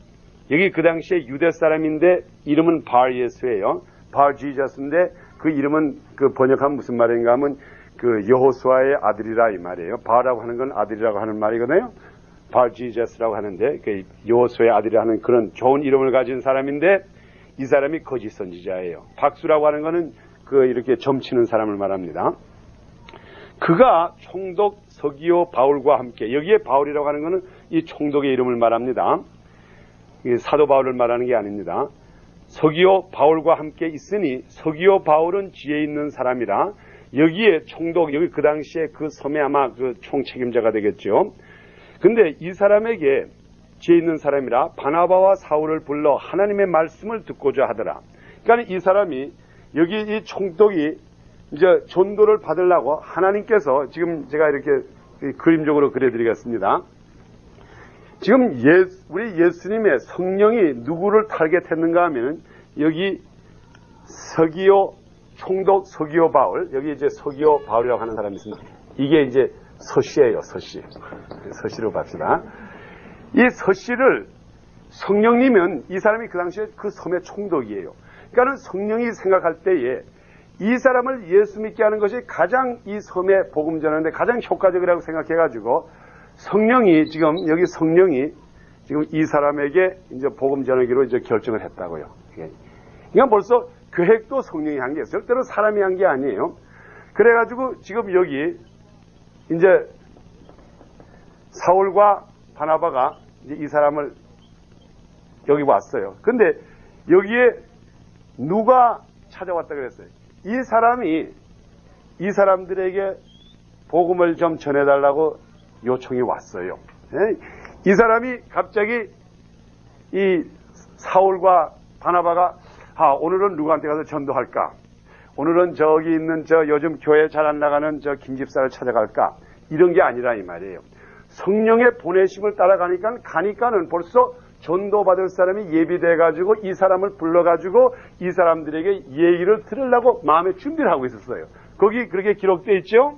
여기 그 당시에 유대 사람인데 이름은 바예수예요. 바지저스인데 그 이름은 그 번역하면 무슨 말인가 하면 그 여호수아의 아들이라 이 말이에요. 바라고 하는 건 아들이라고 하는 말이거든요. 바지저스라고 하는데 그 여호수아의 아들이라는 그런 좋은 이름을 가진 사람인데 이 사람이 거짓 선지자예요. 박수라고 하는 거는 그 이렇게 점치는 사람을 말합니다. 그가 총독 서기오 바울과 함께 여기에 바울이라고 하는 것은 이 총독의 이름을 말합니다. 사도 바울을 말하는 게 아닙니다. 서기오 바울과 함께 있으니 서기오 바울은 지혜 있는 사람이라 여기에 총독 여기 그 당시에 그 섬에 아마 그 총책임자가 되겠죠. 근데 이 사람에게 지혜 있는 사람이라 바나바와 사울을 불러 하나님의 말씀을 듣고자 하더라. 그러니까 이 사람이 여기 이 총독이 이제 전도를 받으려고 하나님께서 지금 제가 이렇게 그림적으로 그려드리겠습니다. 지금 우리 예수님의 성령이 누구를 타겟했는가 하면 여기 서기오 총독 서기오 바울 여기 이제 서기오 바울이라고 하는 사람이 있습니다. 이게 이제 서씨예요. 서씨로 봅시다. 이 서씨를 성령님은 이 사람이 그 당시에 그 섬의 총독이에요. 그러니까 성령이 생각할 때에 이 사람을 예수 믿게 하는 것이 가장 이 섬에 복음 전하는데 가장 효과적이라고 생각해가지고 성령이 지금 여기 성령이 지금 이 사람에게 이제 복음 전하기로 이제 결정을 했다고요. 그러니까 벌써 계획도 성령이 한 게 절대로 사람이 한 게 아니에요. 그래가지고 지금 여기 이제 사울과 바나바가 이제 이 사람을 여기 왔어요. 근데 여기에 누가 찾아왔다 그랬어요? 이 사람이 이 사람들에게 복음을 좀 전해달라고 요청이 왔어요. 이 사람이 갑자기 이 사울과 바나바가 오늘은 누구한테 가서 전도할까? 오늘은 저기 있는 저 요즘 교회 잘 안 나가는 저 김집사를 찾아갈까? 이런 게 아니라 이 말이에요. 성령의 보내심을 가니까는 벌써 전도받을 사람이 예비돼가지고 이 사람을 불러가지고 이 사람들에게 얘기를 들으려고 마음에 준비를 하고 있었어요. 거기 그렇게 기록되어 있죠?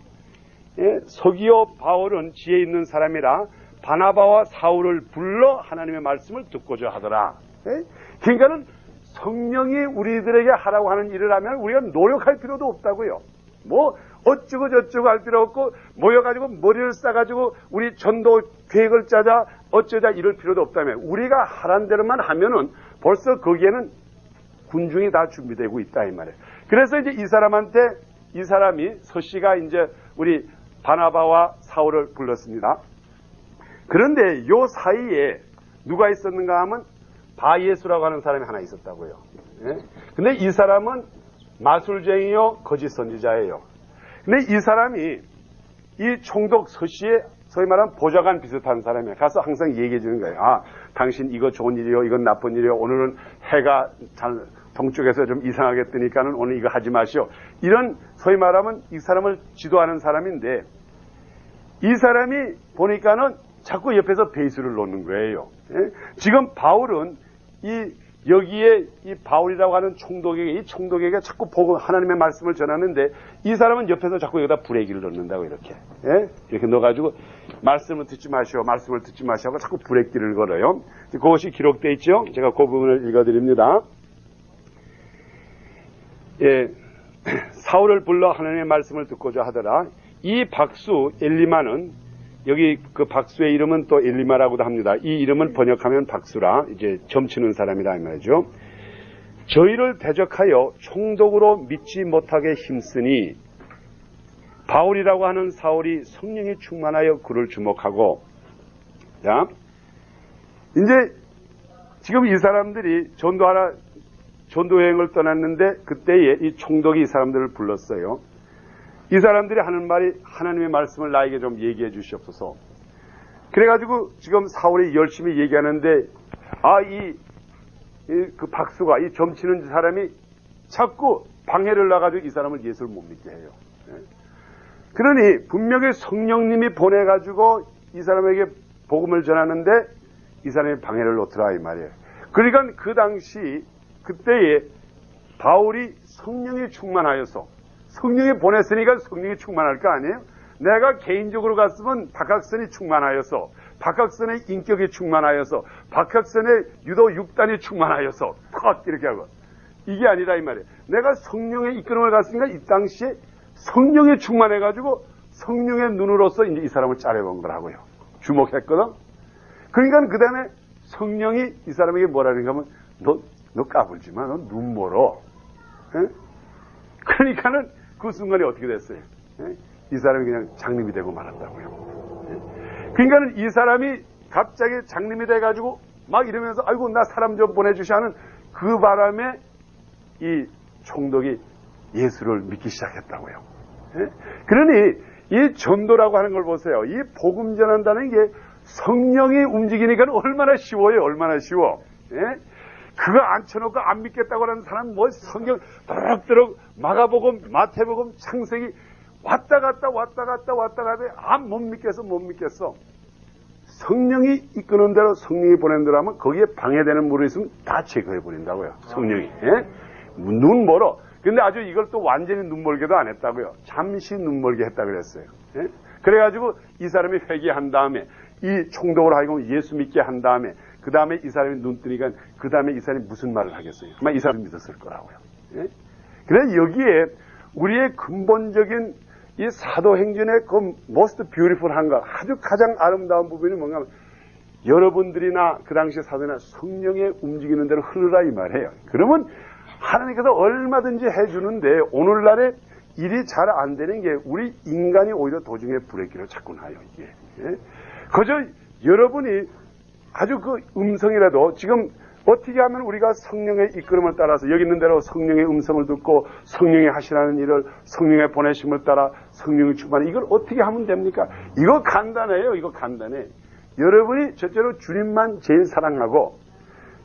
예, 서기오 바울은 지혜 있는 사람이라 바나바와 사울을 불러 하나님의 말씀을 듣고자 하더라. 예? 그러니까는 성령이 우리들에게 하라고 하는 일을 하면 우리가 노력할 필요도 없다고요. 뭐 어쩌고 저쩌고 할 필요 없고 모여가지고 머리를 싸가지고 우리 전도 계획을 짜자 어쩌자 이럴 필요도 없다면 우리가 하란 대로만 하면은 벌써 거기에는 군중이 다 준비되고 있다 이 말이에요. 그래서 이제 이 사람이 서씨가 이제 우리 바나바와 사울을 불렀습니다. 그런데 요 사이에 누가 있었는가 하면 바예수라고 하는 사람이 하나 있었다고요. 예? 근데 이 사람은 마술쟁이요 거짓 선지자예요. 근데 이 사람이 이 총독 서씨의 소위 말하면 보좌관 비슷한 사람이에요. 가서 항상 얘기해 주는 거예요. 당신 이거 좋은 일이요, 이건 나쁜 일이요. 오늘은 해가 잘 동쪽에서 좀 이상하게 뜨니까는 오늘 이거 하지 마시오. 이런 소위 말하면 이 사람을 지도하는 사람인데 이 사람이 보니까는 자꾸 옆에서 베이스를 놓는 거예요. 예? 지금 바울은 여기에 이 바울이라고 하는 이 총독에게 자꾸 보고 하나님의 말씀을 전하는데 이 사람은 옆에서 자꾸 여기다 브레이크를 넣는다고 이렇게. 예? 이렇게 넣어가지고 말씀을 듣지 마시오. 말씀을 듣지 마시오. 자꾸 브레이크를 걸어요. 그것이 기록되어 있죠. 제가 그 부분을 읽어드립니다. 예, 사울을 불러 하나님의 말씀을 듣고자 하더라. 이 박수 엘리마는 여기 그 박수의 이름은 또 엘리마라고도 합니다. 이 이름은 번역하면 박수라 이제 점치는 사람이라 이 말이죠. 저희를 대적하여 총독으로 믿지 못하게 힘쓰니 바울이라고 하는 사울이 성령이 충만하여 그를 주목하고 자 이제 지금 이 사람들이 전도 여행을 떠났는데 그때에 이 총독이 이 사람들을 불렀어요. 이 사람들이 하는 말이 하나님의 말씀을 나에게 좀 얘기해 주시옵소서. 그래가지고 지금 사울이 열심히 얘기하는데 그 박수가 이 점치는 사람이 자꾸 방해를 놔가지고 이 사람을 예수를 못 믿게 해요. 그러니 분명히 성령님이 보내가지고 이 사람에게 복음을 전하는데 이 사람이 방해를 놓더라 이 말이에요. 그러니까 그 당시 그때에 바울이 성령이 충만하여서 성령이 보냈으니까 성령이 충만할 거 아니에요? 내가 개인적으로 갔으면 박학선이 충만하여서 박학선의 인격이 충만하여서 박학선의 유도 6단이 충만하여서 컷 이렇게 하고 이게 아니라 이 말이에요. 내가 성령의 이끌음을 갔으니까 이 당시에 성령이 충만해가지고 성령의 눈으로서 이제 이 사람을 짜려본 거라고요. 주목했거든. 그러니까 그 다음에 성령이 이 사람에게 뭐라는가 하면 너 까불지 마. 너 눈 멀어. 에? 그러니까는 그 순간에 어떻게 됐어요? 에? 이 사람이 그냥 장님이 되고 말았다고요. 에? 그러니까는 이 사람이 갑자기 장님이 돼가지고 막 이러면서 아이고 나 사람 좀 보내주시 하는 그 바람에 이 총독이 예수를 믿기 시작했다고요. 에? 그러니 이 전도라고 하는 걸 보세요. 이 복음 전한다는 게 성령이 움직이니까 얼마나 쉬워요. 얼마나 쉬워. 에? 그거 앉혀놓고 안 믿겠다고 하는 사람 뭐 성경 더럭더럭 마가복음 마태복음 창세기 왔다 갔다 안 못 믿겠어. 성령이 이끄는 대로 성령이 보낸 대로 하면 거기에 방해되는 물이 있으면 다 제거해 버린다고요. 성령이. 예? 눈 멀어. 근데 아주 이걸 또 완전히 눈 멀게도 안 했다고요. 잠시 눈 멀게 했다 그랬어요. 예? 그래가지고 이 사람이 회개한 다음에 이 총독으로 하여금 예수 믿게 한 다음에 그 다음에 이 사람이 눈 뜨니까 그 다음에 이 사람이 무슨 말을 하겠어요? 아마 이 사람이 믿었을 거라고요. 예? 그래서 여기에 우리의 근본적인 이 사도행전의 그 most beautiful한 것 아주 가장 아름다운 부분이 뭔가 하면 여러분들이나 그 당시 사도나 성령의 움직이는 대로 흐르라 이 말이에요. 그러면 하나님께서 얼마든지 해주는데 오늘날에 일이 잘 안 되는 게 우리 인간이 오히려 도중에 브레이크를 자꾸 놔요. 이게. 예? 그저 여러분이 아주 그 음성이라도 지금 어떻게 하면 우리가 성령의 이끌음을 따라서 여기 있는 대로 성령의 음성을 듣고 성령이 하시라는 일을 성령의 보내심을 따라 성령의 충만해 이걸 어떻게 하면 됩니까? 이거 간단해요. 이거 간단해. 여러분이 첫째로 주님만 제일 사랑하고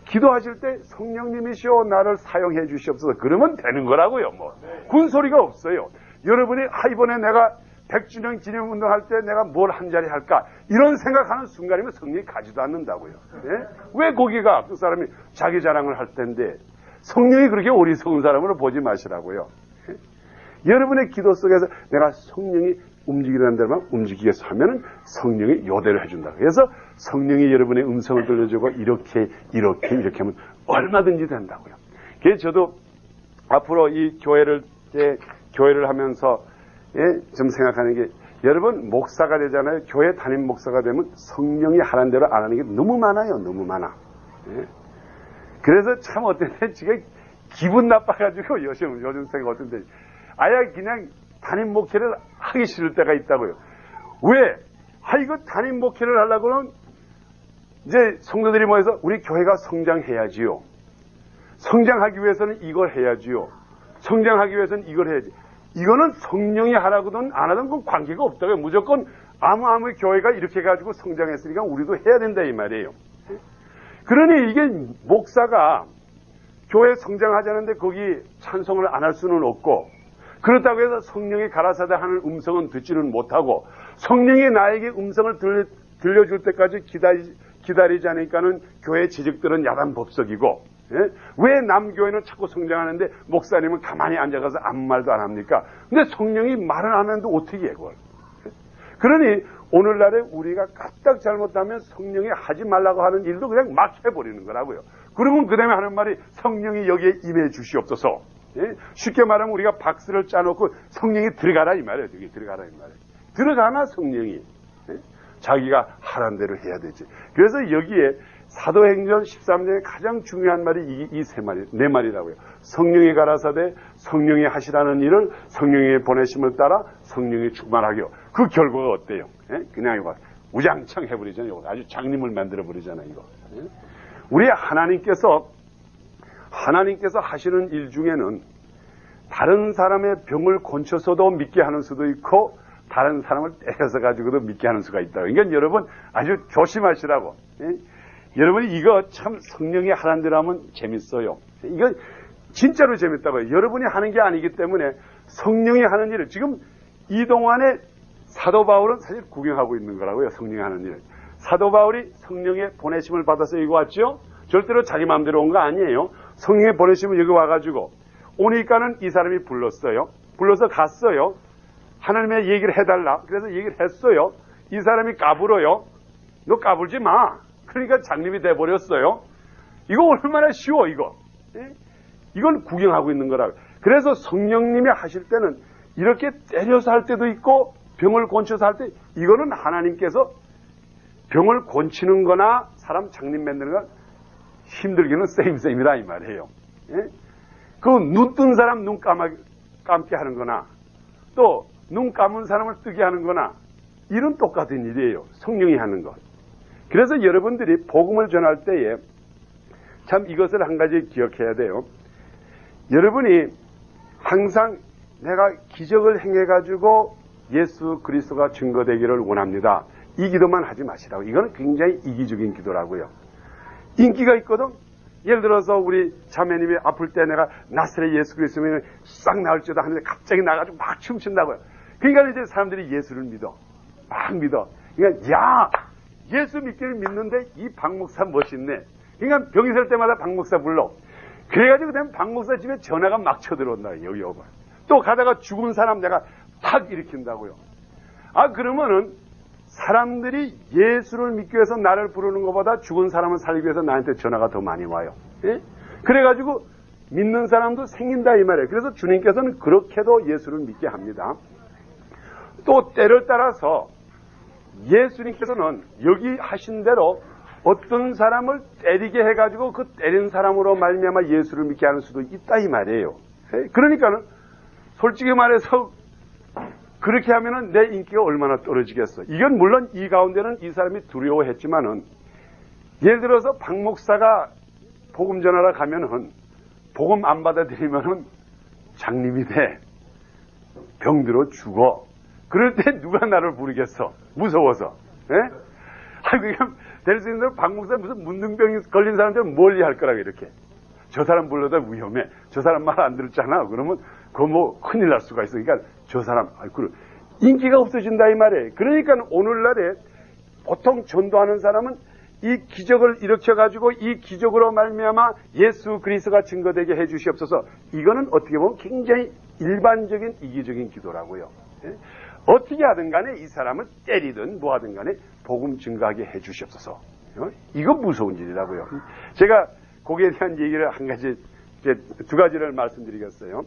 기도하실 때 성령님이시오 나를 사용해 주시옵소서 그러면 되는 거라고요. 뭐 군소리가 없어요. 여러분이 이번에 내가 100주년 기념운동할 때 내가 뭘 한 자리 할까 이런 생각하는 순간이면 성령이 가지도 않는다고요. 예? 왜 거기가 그 사람이 자기 자랑을 할 텐데 성령이 그렇게 어리석은 사람으로 보지 마시라고요. 예? 여러분의 기도 속에서 내가 성령이 움직이라는 대로만 움직이게 해서 하면은 성령이 요대로 해준다. 그래서 성령이 여러분의 음성을 들려주고 이렇게 하면 얼마든지 된다고요. 그래서 저도 앞으로 이 교회를 하면서 예, 좀 생각하는 게 여러분 목사가 되잖아요. 교회 담임 목사가 되면 성령이 하라는 대로 안 하는 게 너무 많아요. 너무 많아. 예. 그래서 참 어떤 때 지금 기분 나빠가지고 요즘 생각 어떤데 아예 그냥 담임 목회를 하기 싫을 때가 있다고요. 왜? 이거 담임 목회를 하려고는 이제 성도들이 모여서 우리 교회가 성장해야지요. 성장하기 위해서는 이걸 해야지요. 성장하기 위해서는 이걸 해야지. 이거는 성령이 하라고든 안 하든 그 관계가 없다고요. 무조건 아무 교회가 이렇게 해가지고 성장했으니까 우리도 해야 된다 이 말이에요. 그러니 이게 목사가 교회 성장하자는데 거기 찬송을 안 할 수는 없고, 그렇다고 해서 성령이 가라사대 하는 음성은 듣지는 못하고, 성령이 나에게 음성을 들려줄 때까지 기다리지 않으니까는 교회 지식들은 야단법석이고, 예? 왜 남교회는 자꾸 성장하는데 목사님은 가만히 앉아가서 아무 말도 안 합니까? 근데 성령이 말을 안 하는데 어떻게 해, 그걸? 그러니 오늘날에 우리가 까딱 잘못하면 성령이 하지 말라고 하는 일도 그냥 막 해버리는 거라고요. 그러면 그 다음에 하는 말이 성령이 여기에 임해 주시옵소서. 예? 쉽게 말하면 우리가 박스를 짜놓고 성령이 들어가라 이 말이에요. 여기 들어가라 이 말이에요. 들어가나 성령이. 예? 자기가 하라는 대로 해야 되지. 그래서 여기에 사도행전 13장에 가장 중요한 말이 이 세 말이, 네 말이라고요. 성령이 가라사대 성령이 하시라는 일을 성령의 보내심을 따라 성령이 충만하게요. 그 결과가 어때요? 예? 그냥 이거 우장창 해버리잖아요. 아주 장님을 만들어버리잖아요. 이거. 예? 우리 하나님께서 하시는 일 중에는 다른 사람의 병을 고쳐서도 믿게 하는 수도 있고 다른 사람을 때려서 가지고도 믿게 하는 수가 있다. 그러니까 여러분 아주 조심하시라고. 예? 여러분이 이거 참 성령이 하라는 대로 하면 재밌어요. 이거 진짜로 재밌다고요. 여러분이 하는 게 아니기 때문에 성령이 하는 일을 지금 이동안에 사도 바울은 사실 구경하고 있는 거라고요. 성령이 하는 일을. 사도 바울이 성령의 보내심을 받아서 여기 왔죠. 절대로 자기 마음대로 온 거 아니에요. 성령의 보내심을 여기 와가지고 오니까는 이 사람이 불렀어요. 불러서 갔어요. 하나님의 얘기를 해달라. 그래서 얘기를 했어요. 이 사람이 까불어요. 너 까불지 마. 그러니까 장님이 돼버렸어요. 이거 얼마나 쉬워 이거. 예? 이건 구경하고 있는 거라고. 그래서 성령님이 하실 때는 이렇게 때려서 할 때도 있고 병을 고쳐서 할 때 이거는 하나님께서 병을 고치는 거나 사람 장님 만드는 건 힘들기는 쌤이다 이 말이에요. 예? 그 눈 뜬 사람 눈 감게 하는 거나 또 눈 감은 사람을 뜨게 하는 거나 이런 똑같은 일이에요. 성령이 하는 것. 그래서 여러분들이 복음을 전할 때에 참 이것을 한 가지 기억해야 돼요. 여러분이 항상 내가 기적을 행해가지고 예수 그리스도가 증거되기를 원합니다. 이 기도만 하지 마시라고. 이거는 굉장히 이기적인 기도라고요. 인기가 있거든. 예를 들어서 우리 자매님이 아플 때 내가 나사렛 예수 그리스도면 싹 나을지도 하는데 갑자기 나가지고 막 춤춘다고요. 그러니까 이제 사람들이 예수를 믿어. 막 믿어. 그러니까 야 예수 믿기를 믿는데 이 박 목사 멋있네. 그러니까 병이 설 때마다 박 목사 불러. 그래가지고 그다음에 박 목사 집에 전화가 막 쳐들어온다. 여기 오고. 또 가다가 죽은 사람 내가 탁 일으킨다고요. 아 그러면은 사람들이 예수를 믿기 위해서 나를 부르는 것보다 죽은 사람을 살리기 위해서 나한테 전화가 더 많이 와요. 예? 그래가지고 믿는 사람도 생긴다 이 말이에요. 그래서 주님께서는 그렇게도 예수를 믿게 합니다. 또 때를 따라서 예수님께서는 여기 하신 대로 어떤 사람을 때리게 해가지고 그 때린 사람으로 말미암아 예수를 믿게 하는 수도 있다 이 말이에요. 그러니까는 솔직히 말해서 그렇게 하면은 내 인기가 얼마나 떨어지겠어. 이건 물론 이 가운데는 이 사람이 두려워했지만은 예를 들어서 박 목사가 복음 전하러 가면은 복음 안 받아들이면은 장님이 돼. 병들어 죽어. 그럴 때 누가 나를 부르겠어? 무서워서. 예? 아이고, 그냥 될 수 있는 대로 박 목사 무슨 문둥병이 걸린 사람들은 멀리 할 거라고 이렇게. 저 사람 불러다 위험해. 저 사람 말 안 들었잖아. 그러면 그거 뭐 큰일 날 수가 있어. 그러니까 저 사람, 인기가 없어진다 이 말이에요. 그러니까 오늘날에 보통 전도하는 사람은 이 기적을 일으켜가지고 이 기적으로 말미암아 예수 그리스도가 증거되게 해주시옵소서. 이거는 어떻게 보면 굉장히 일반적인 이기적인 기도라고요. 예? 어떻게 하든 간에 이 사람을 때리든 뭐 하든 간에 복음 증거하게 해주시옵소서. 이거 무서운 일이라고요. 제가 거기에 대한 얘기를 한 가지, 두 가지를 말씀드리겠어요.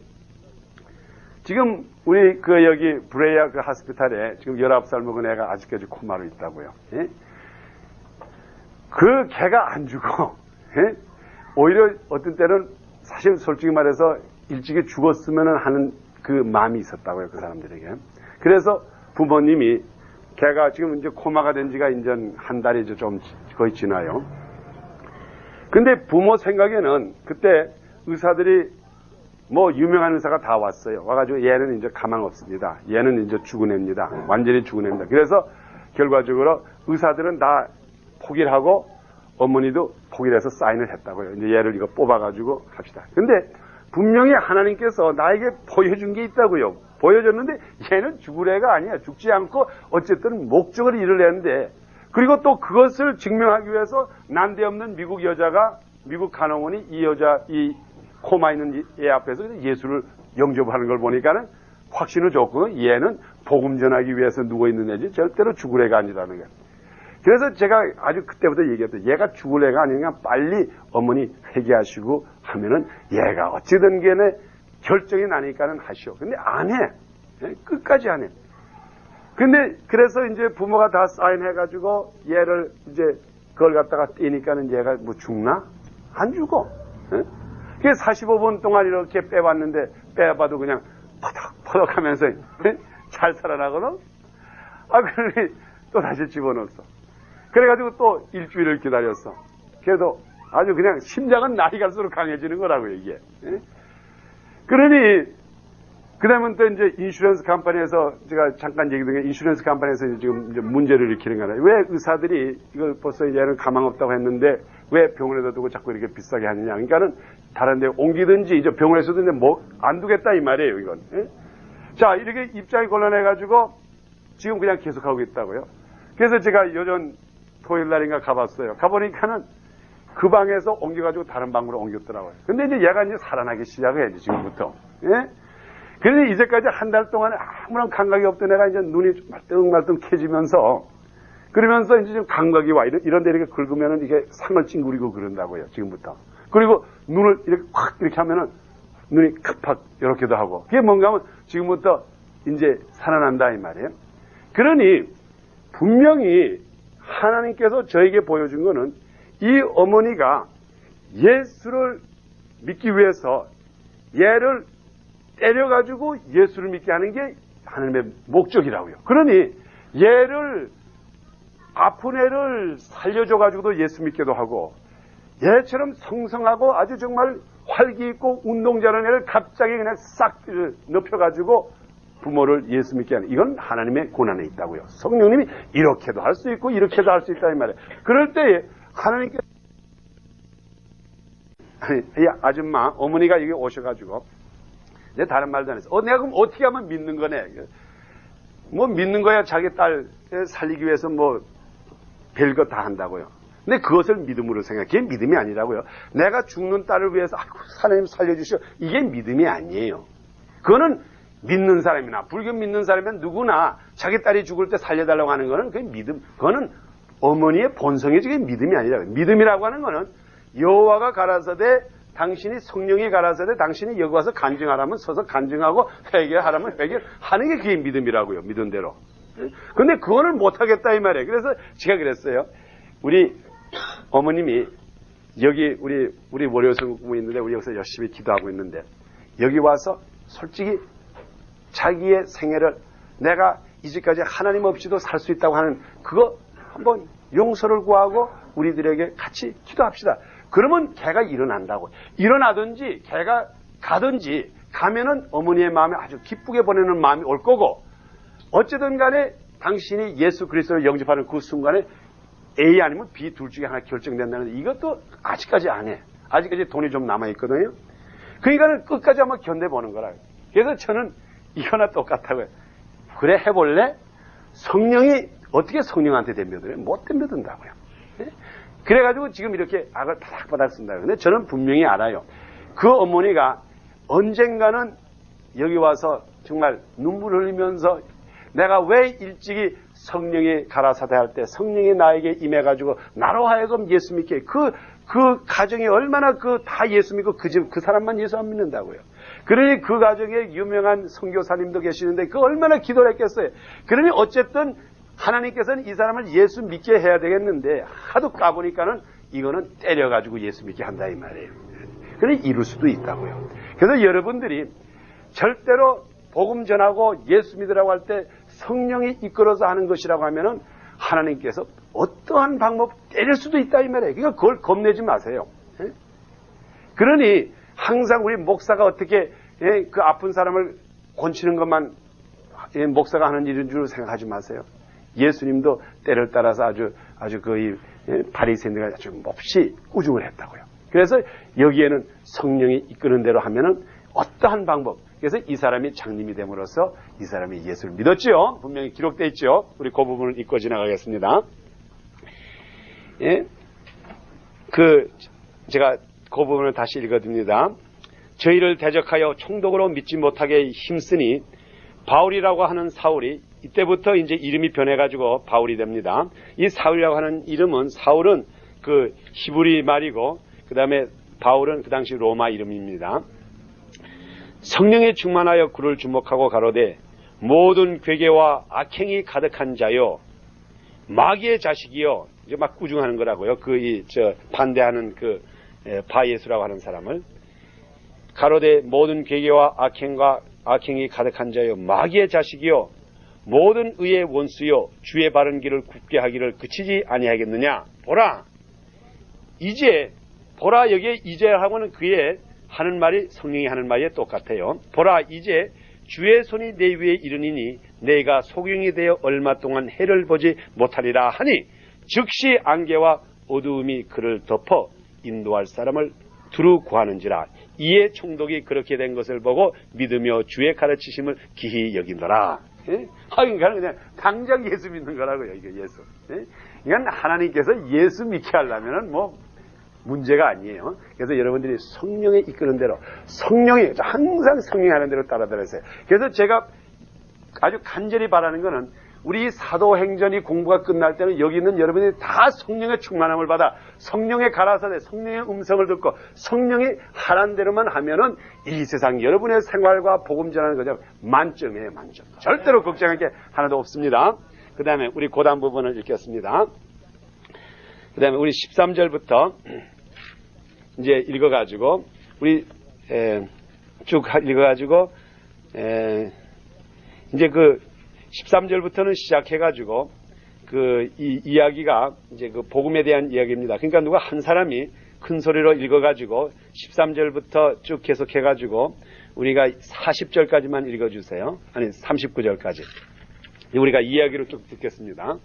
지금 우리 여기 브레이아 그 하스피탈에 지금 19살 먹은 애가 아직까지 코마로 있다고요. 예? 그 개가 안 죽어. 예? 오히려 어떤 때는 사실 솔직히 말해서 일찍이 죽었으면 하는 그 마음이 있었다고요. 그 사람들에게. 그래서 부모님이 걔가 지금 이제 코마가 된 지가 이제 한 달이 좀 거의 지나요. 근데 부모 생각에는 그때 의사들이 뭐 유명한 의사가 다 왔어요. 와가지고 얘는 이제 가망 없습니다. 얘는 이제 죽은 애입니다. 완전히 죽은 애입니다. 그래서 결과적으로 의사들은 다 포기를 하고 어머니도 포기해서 사인을 했다고요. 이제 얘를 이거 뽑아가지고 합시다. 근데 분명히 하나님께서 나에게 보여준 게 있다고요. 보여줬는데 얘는 죽을 애가 아니야. 죽지 않고 어쨌든 목적을 이루려는데, 그리고 또 그것을 증명하기 위해서 난데없는 미국 여자가, 미국 간호원이 이 코마 있는 얘 앞에서 예수를 영접하는 걸 보니까는 확신을 줬고, 얘는 복음 전하기 위해서 누워있는 애지 절대로 죽을 애가 아니라는 거야. 그래서 제가 아주 그때부터 얘기했던, 얘가 죽을 애가 아니니까 빨리 어머니 회개하시고 하면은 얘가 어찌든 간에 결정이 나니까는 하시오. 근데 안 해. 끝까지 안 해. 근데 그래서 이제 부모가 다 사인해가지고 얘를 이제 그걸 갖다가 떼니까는 얘가 뭐 죽나? 안 죽어. 그게 45분 동안 이렇게 빼봤는데, 빼봐도 그냥 퍼덕퍼덕 하면서 잘 살아나거든? 그러니 또 다시 집어넣었어. 그래가지고 또 일주일을 기다렸어. 그래도 아주 그냥 심장은 날이 갈수록 강해지는 거라고요, 이게. 그러니, 그 다음은 또 이제 인슈런스 컴퍼니에서, 제가 잠깐 얘기 드린 게 인슈런스 컴퍼니에서 지금 이제 문제를 일으키는 거라. 왜 의사들이 이걸 벌써 얘는 가망 없다고 했는데 왜 병원에다 두고 자꾸 이렇게 비싸게 하느냐. 그러니까는 다른 데 옮기든지 이제 병원에서도 이제 뭐 안 두겠다 이 말이에요, 이건. 자, 이렇게 입장이 곤란해가지고 지금 그냥 계속하고 있다고요. 그래서 제가 요전 토요일 날인가 가봤어요. 가보니까는 그 방에서 옮겨가지고 다른 방으로 옮겼더라고요. 근데 이제 얘가 이제 살아나기 시작해야지, 지금부터. 예? 그런데 이제까지 한 달 동안에 아무런 감각이 없던 애가 이제 눈이 말똥말똥해지면서, 그러면서 이제 좀 감각이 와. 이런 데 이렇게 긁으면은 이게 상을 찡그리고 그런다고요, 지금부터. 그리고 눈을 이렇게 확 이렇게 하면은 눈이 컵팍 이렇게도 하고. 그게 뭔가 하면 지금부터 이제 살아난다 이 말이에요. 그러니 분명히 하나님께서 저에게 보여준 거는 이 어머니가 예수를 믿기 위해서 얘를 때려가지고 예수를 믿게 하는 게 하나님의 목적이라고요. 그러니 얘를, 아픈 애를 살려줘가지고도 예수 믿게도 하고, 얘처럼 성성하고 아주 정말 활기 있고 운동 잘하는 애를 갑자기 그냥 싹 높여가지고 부모를 예수 믿게 하는, 이건 하나님의 고난에 있다고요. 성령님이 이렇게도 할 수 있고 이렇게도 할 수 있다 이 말이에요. 그럴 때에 하나님께, 이 아줌마 어머니가 여기 오셔가지고 이제 다른 말도 안 했어. 내가 그럼 어떻게 하면 믿는 거네. 뭐 믿는 거야, 자기 딸 살리기 위해서 뭐 별거 다 한다고요. 근데 그것을 믿음으로 생각해. 그게 믿음이 아니라고요. 내가 죽는 딸을 위해서 하나님 살려주시오, 이게 믿음이 아니에요. 그거는 믿는 사람이나 불교 믿는 사람이면 누구나 자기 딸이 죽을 때 살려달라고 하는 거는 그게 믿음, 그거는 어머니의 본성이지, 그게 믿음이 아니라고요. 믿음이라고 하는 거는 여호와가 가라사대, 당신이 성령이 가라사대 당신이 여기 와서 간증하라면 서서 간증하고 회개하라면 회개하는 게 그게 믿음이라고요. 믿은 대로. 근데 그거를 못하겠다 이 말이에요. 그래서 제가 그랬어요. 우리 어머님이 여기 우리 월요성국이 있는데 우리 여기서 열심히 기도하고 있는데, 여기 와서 솔직히 자기의 생애를 내가 이제까지 하나님 없이도 살 수 있다고 하는 그거 한번 용서를 구하고 우리들에게 같이 기도합시다. 그러면 걔가 일어난다고. 일어나든지 걔가 가든지, 가면은 어머니의 마음에 아주 기쁘게 보내는 마음이 올 거고, 어쨌든 간에 당신이 예수 그리스도를 영접하는 그 순간에 A 아니면 B 둘 중에 하나 결정된다는, 이것도 아직까지 안 해. 아직까지 돈이 좀 남아있거든요. 그러니까 끝까지 한번 견뎌보는 거라. 그래서 저는 이거나 똑같다고요. 그래, 해볼래? 성령이 어떻게 성령한테 덤벼들어요? 못 덤벼든다고요. 네? 그래가지고 지금 이렇게 악을 바닥바닥 쓴다. 근데 저는 분명히 알아요. 그 어머니가 언젠가는 여기 와서 정말 눈물 흘리면서 내가 왜 일찍이 성령이 가라사대 할 때 성령이 나에게 임해가지고 나로 하여금 예수 믿게, 그 가정이 얼마나 다 예수 믿고 그 사람만 예수 안 믿는다고요. 그러니 그 가정에 유명한 선교사님도 계시는데 그 얼마나 기도를 했겠어요. 그러니 어쨌든 하나님께서는 이 사람을 예수 믿게 해야 되겠는데 하도 까보니까는 이거는 때려가지고 예수 믿게 한다 이 말이에요. 그러니 이룰 수도 있다고요. 그래서 여러분들이 절대로 복음 전하고 예수 믿으라고 할 때 성령이 이끌어서 하는 것이라고 하면은 하나님께서 어떠한 방법 때릴 수도 있다 이 말이에요. 그러니까 그걸 겁내지 마세요. 그러니 항상 우리 목사가 어떻게 그 아픈 사람을 고치는 것만 목사가 하는 일인 줄 생각하지 마세요. 예수님도 때를 따라서 아주 아주 그 바리새인들과 아주 몹시 우중을 했다고요. 그래서 여기에는 성령이 이끄는 대로 하면은 어떠한 방법. 그래서 이 사람이 장님이 됨으로써 이 사람이 예수를 믿었지요. 분명히 기록되어 있죠. 우리 그 부분을 읽고 지나가겠습니다. 예? 제가 그 부분을 다시 읽어드립니다. 저희를 대적하여 총독으로 믿지 못하게 힘쓰니 바울이라고 하는 사울이 이때부터 이제 이름이 변해가지고 바울이 됩니다. 이 사울이라고 하는 이름은 사울은 그 히브리 말이고 그 다음에 바울은 그 당시 로마 이름입니다. 성령에 충만하여 그를 주목하고 가로되 모든 괴계와 악행이 가득한 자요 마귀의 자식이요 이제 막 꾸중하는 거라고요. 반대하는 바예수라고 하는 사람을 가로되 모든 괴계와 악행이 가득한 자요 마귀의 자식이요 모든 의의 원수요 주의 바른 길을 굽게 하기를 그치지 아니하겠느냐. 보라 여기에 이제 하고는 그의 하는 말이 성령이 하는 말이 똑같아요. 보라 이제 주의 손이 내 위에 이르니니 내가 소경이 되어 얼마 동안 해를 보지 못하리라 하니 즉시 안개와 어두움이 그를 덮어 인도할 사람을 두루 구하는지라. 이에 총독이 그렇게 된 것을 보고 믿으며 주의 가르치심을 기히 여긴더라. 예? 그러니까 그냥 당장 예수 믿는 거라고요. 이게 예수. 예? 그러니까 하나님께서 예수 믿게 하려면은 문제가 아니에요. 그래서 여러분들이 성령에 이끄는 대로 항상 성령이 하는 대로 따라들으세요. 그래서 제가 아주 간절히 바라는 거는 우리 사도행전이 공부가 끝날 때는 여기 있는 여러분들이 다 성령의 충만함을 받아 성령의 가라사대 성령의 음성을 듣고 성령이 하라는 대로만 하면은 이 세상 여러분의 생활과 복음 전하는 거죠. 만점이에요. 만점. 절대로 걱정할 게 하나도 없습니다. 그 다음에 우리 고단 부분을 읽겠습니다. 그 다음에 우리 13절부터 이제 읽어가지고 우리 쭉 읽어가지고 이제 13절부터는 시작해가지고 이 이야기가 이제 복음에 대한 이야기입니다. 그러니까 누가 한 사람이 큰 소리로 읽어가지고 13절부터 쭉 계속해가지고 우리가 40절까지만 읽어주세요. 아니 39절까지 우리가 이야기를 쭉 듣겠습니다.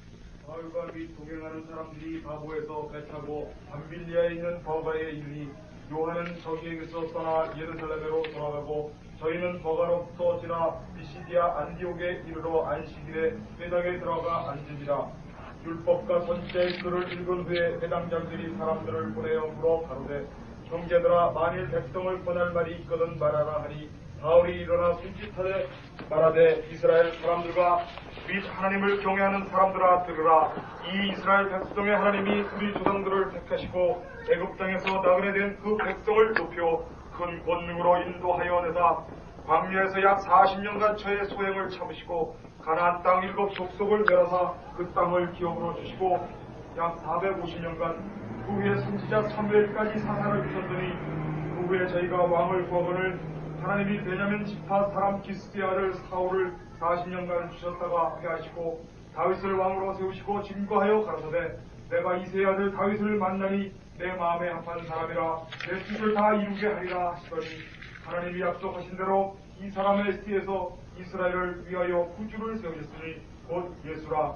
바울과 및 동행하는 사람들이 바보에서 배 타고 밤빌리아에 있는 버가에 이르니 요한은 저기에게서 떠나 예루살렘으로 돌아가고 저희는 버가로부터 지나 비시디아 안디옥에 이르러 안식일에 회당에 들어가 앉으니라. 율법과 선지자의 글을 읽은 후에 회당장들이 사람들을 보내어 물어 가로되 형제들아 만일 백성을 권할 말이 있거든 말하라 하니 바울이 일어나 손짓하되 말하되 이스라엘 사람들과 우리 하나님을 경외하는 사람들아 들으라. 이 이스라엘 백성의 하나님이 우리 조상들을 택하시고 애굽 땅에서 나그네 된 그 백성을 높여 큰 권능으로 인도하여 내사 광야에서 약 40년간 저의 소행을 참으시고 가나안 땅 7 족속을 멸하사 그 땅을 기업으로 주시고 약 450년간 그 후에 선지자 사무엘까지 사사를 주셨더니 그 후에 저희가 왕을 구하거늘 하나님이 베냐민 지파 사람 기스의 아들 사울을 40년간 주셨다가 패하시고 다윗을 왕으로 세우시고 증거하여 가라사대 내가 이새의 아들 다윗을 만나니 내 마음에 합한 사람이라 내 뜻을 다 이루게 하리라 하시더니 하나님이 약속하신 대로 이 사람의 씨에서 이스라엘을 위하여 구주를 세우셨으니 곧 예수라.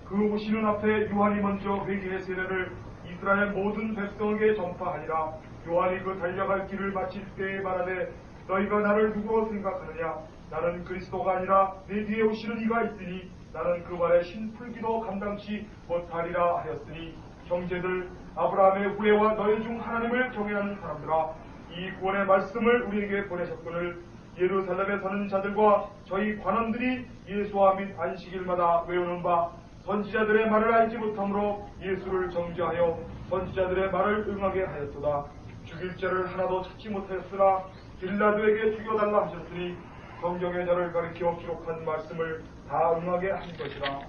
그 오시는 앞에 요한이 먼저 회개의 세례를 이스라엘 모든 백성에게 전파하니라. 요한이 그 달려갈 길을 마칠 때에 말하되 너희가 나를 누구로 생각하느냐. 나는 그리스도가 아니라 내 뒤에 오시는 이가 있으니 나는 그 말에 신풀기도 감당치 못하리라 하였으니 형제들 아브라함의 후예와 너희 중 하나님을 경외하는 사람들아 이 구원의 말씀을 우리에게 보내셨거늘 예루살렘에 사는 자들과 저희 관원들이 예수와 및 안식일마다 외우는 바 선지자들의 말을 알지 못함으로 예수를 정죄하여 선지자들의 말을 응하게 하였도다. 죽일 죄를 하나도 찾지 못하였으나 빌라도에게 죽여달라 하셨으니 성경의 저를 가리켜 기록한 말씀을 다 응하게 하신 것이라.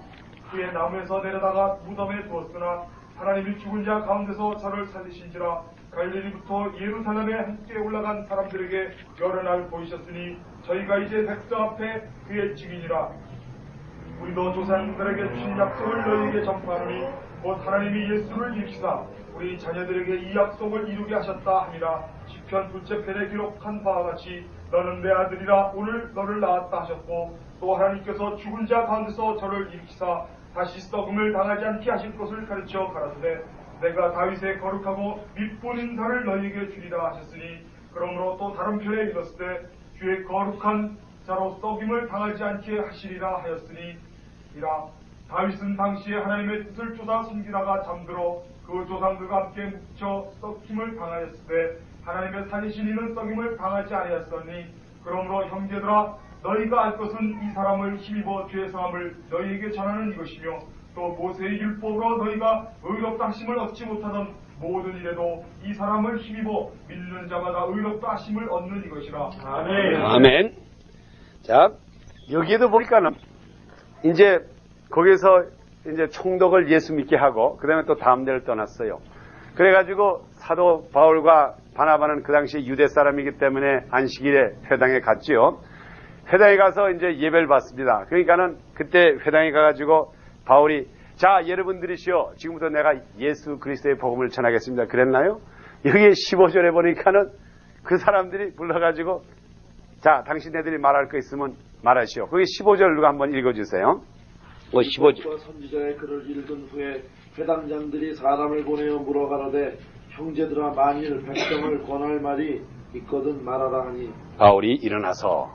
그의 나무에서 내려다가 무덤에 두었으나 하나님이 죽은 자 가운데서 저를 살리신지라. 갈릴리부터 예루살렘에 함께 올라간 사람들에게 여러 날 보이셨으니 저희가 이제 백성 앞에 그의 증인이라. 우리도 조상들에게 주신 약속을 너희에게 전파하노니 곧 하나님이 예수를 일으키사 우리 자녀들에게 이 약속을 이루게 하셨다 하니라. 시편 2째 편에 기록한 바와 같이 너는 내 아들이라 오늘 너를 낳았다 하셨고 또 하나님께서 죽은 자 가운데서 저를 일으키사 다시 썩음을 당하지 않게 하실 것을 가르쳐 가라사대 내가 다윗의 거룩하고 밑본 인사를 너희에게 주리라 하셨으니 그러므로 또 다른 편에 읽었을 때 주의 거룩한 자로 썩임을 당하지 않게 하시리라 하였으니 이라 다윗은 당시에 하나님의 뜻을 쫓아 숨기다가 잠들어 그 조상들과 함께 묻혀 썩임을 당하였을 때 하나님의 살리신 이는 썩임을 당하지 아니하였으니 그러므로 형제들아 너희가 알 것은 이 사람을 힘입어 죄 사함을 너희에게 전하는 이것이며 또 모세의 율법으로 너희가 의롭다 하심을 얻지 못하던 모든 일에도 이 사람을 힘입어 믿는 자마다 의롭다 하심을 얻는 이것이라. 아멘. 아멘. 자, 여기에도 보니까는 이제 거기서 이제 총독을 예수 믿게 하고 그 다음에 또 다음 데를 떠났어요. 그래가지고 사도 바울과 바나바는 그 당시에 유대 사람이기 때문에 안식일에 회당에 갔지요. 회당에 가서 이제 예배를 받습니다. 그러니까는 그때 회당에 가가지고 바울이 자 여러분들이시여 지금부터 내가 예수 그리스도의 복음을 전하겠습니다. 그랬나요? 여기에 15절에 보니까는 그 사람들이 불러가지고 자 당신네들이 말할 거 있으면 말하시오. 거기 15절 누가 한번 읽어주세요. 15절 선지자의 글을 읽은 후에 회당장들이 사람을 보내어 물어가라되 형제들아 만일 백성을 권할 말이 있거든 말하라 하니 바울이 일어나서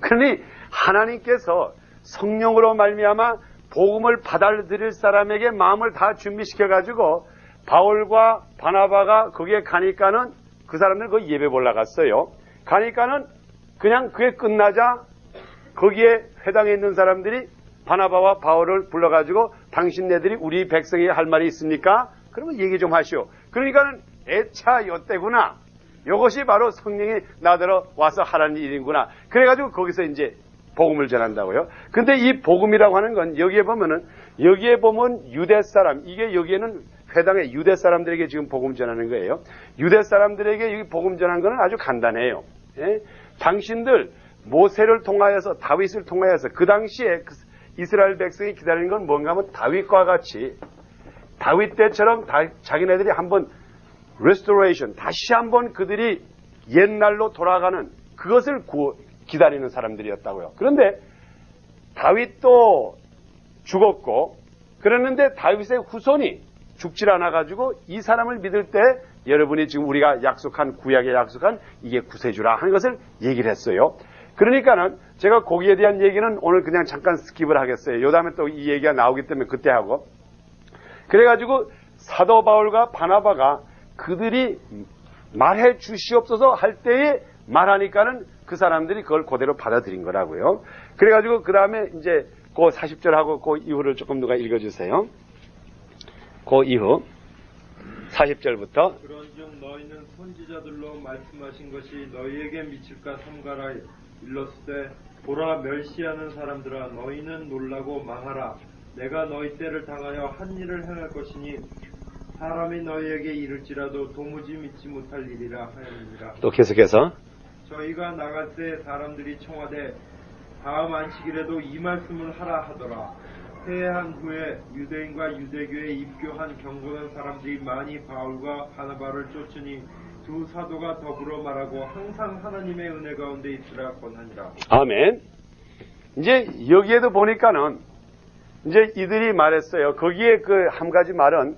그러니 하나님께서 성령으로 말미암아 복음을 받아들일 사람에게 마음을 다 준비시켜가지고 바울과 바나바가 거기에 가니까는 그 사람들 거기 예배 올라갔어요. 가니까는 그냥 그게 끝나자 거기에 회당에 있는 사람들이 바나바와 바울을 불러가지고 당신네들이 우리 백성이 할 말이 있습니까? 그러면 얘기 좀 하시오. 그러니까는 애차 요때구나. 이것이 바로 성령이 나더러 와서 하라는 일인구나. 그래가지고 거기서 이제 복음을 전한다고요. 근데 이 복음이라고 하는 건 여기에 보면 유대 사람, 이게 여기에는 회당의 유대 사람들에게 지금 복음 전하는 거예요. 유대 사람들에게 이 복음 전하는 거는 아주 간단해요. 예? 당신들 모세를 통하여서 다윗을 통하여서 그 당시에 이스라엘 백성이 기다리는 건 뭔가 하면 다윗과 같이 다윗 때처럼 자기네들이 한번 restoration, 다시 한번 그들이 옛날로 돌아가는 그것을 기다리는 사람들이었다고요. 그런데 다윗도 죽었고 그랬는데 다윗의 후손이 죽질 않아가지고 이 사람을 믿을 때 여러분이 지금 우리가 약속한 구약에 약속한 이게 구세주라 하는 것을 얘기를 했어요. 그러니까는 제가 거기에 대한 얘기는 오늘 그냥 잠깐 스킵을 하겠어요. 요 다음에 또 이 얘기가 나오기 때문에 그때 하고. 그래가지고 사도 바울과 바나바가 그들이 말해 주시옵소서 할 때에 말하니까는 그 사람들이 그걸 그대로 받아들인 거라고요. 그래가지고 그 다음에 이제 그 40절하고 그 이후를 조금 누가 읽어주세요. 그 이후 40절부터 그런즉 너희는 선지자들로 말씀하신 것이 너희에게 미칠까 삼가라 일렀을 때 보라 멸시하는 사람들아 너희는 놀라고 망하라 내가 너희 때를 당하여 한 일을 행할 것이니 사람이 너희에게 이를지라도 도무지 믿지 못할 일이라 하였느니라. 또 계속해서 저희가 나갈 때 사람들이 청하되 다음 안식일에도 이 말씀을 하라 하더라. 회개한 후에 유대인과 유대교에 입교한 경건한 사람들이 많이 바울과 바나바를 쫓으니 두 사도가 더불어 말하고 항상 하나님의 은혜 가운데 있으라 권하니라. 아멘. 이제 여기에도 보니까는 이제 이들이 말했어요. 거기에 그 한 가지 말은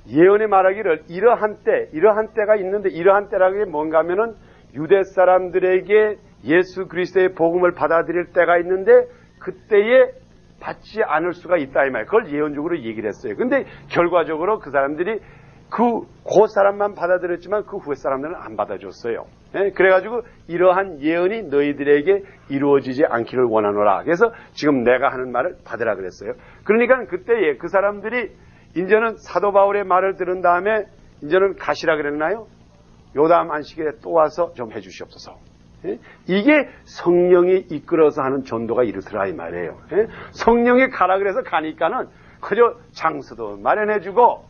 예언의 말하기를 이러한 때가 있는데 이러한 때라는 게 뭔가 하면은 유대 사람들에게 예수 그리스도의 복음을 받아들일 때가 있는데 그때에 받지 않을 수가 있다 이 말. 그걸 예언적으로 얘기를 했어요. 근데 결과적으로 그 사람들이 그 사람만 받아들였지만 그 후에 사람들은 안 받아줬어요. 예? 그래가지고 이러한 예언이 너희들에게 이루어지지 않기를 원하노라. 그래서 지금 내가 하는 말을 받으라 그랬어요. 그러니까 그때에 그 사람들이 이제는 사도 바울의 말을 들은 다음에 이제는 가시라 그랬나요? 요 다음 안식일에 또 와서 좀 해주시옵소서. 예? 이게 성령이 이끌어서 하는 전도가 이렇더라 이 말이에요. 예? 성령이 가라 그래서 가니까는 그저 장소도 마련해주고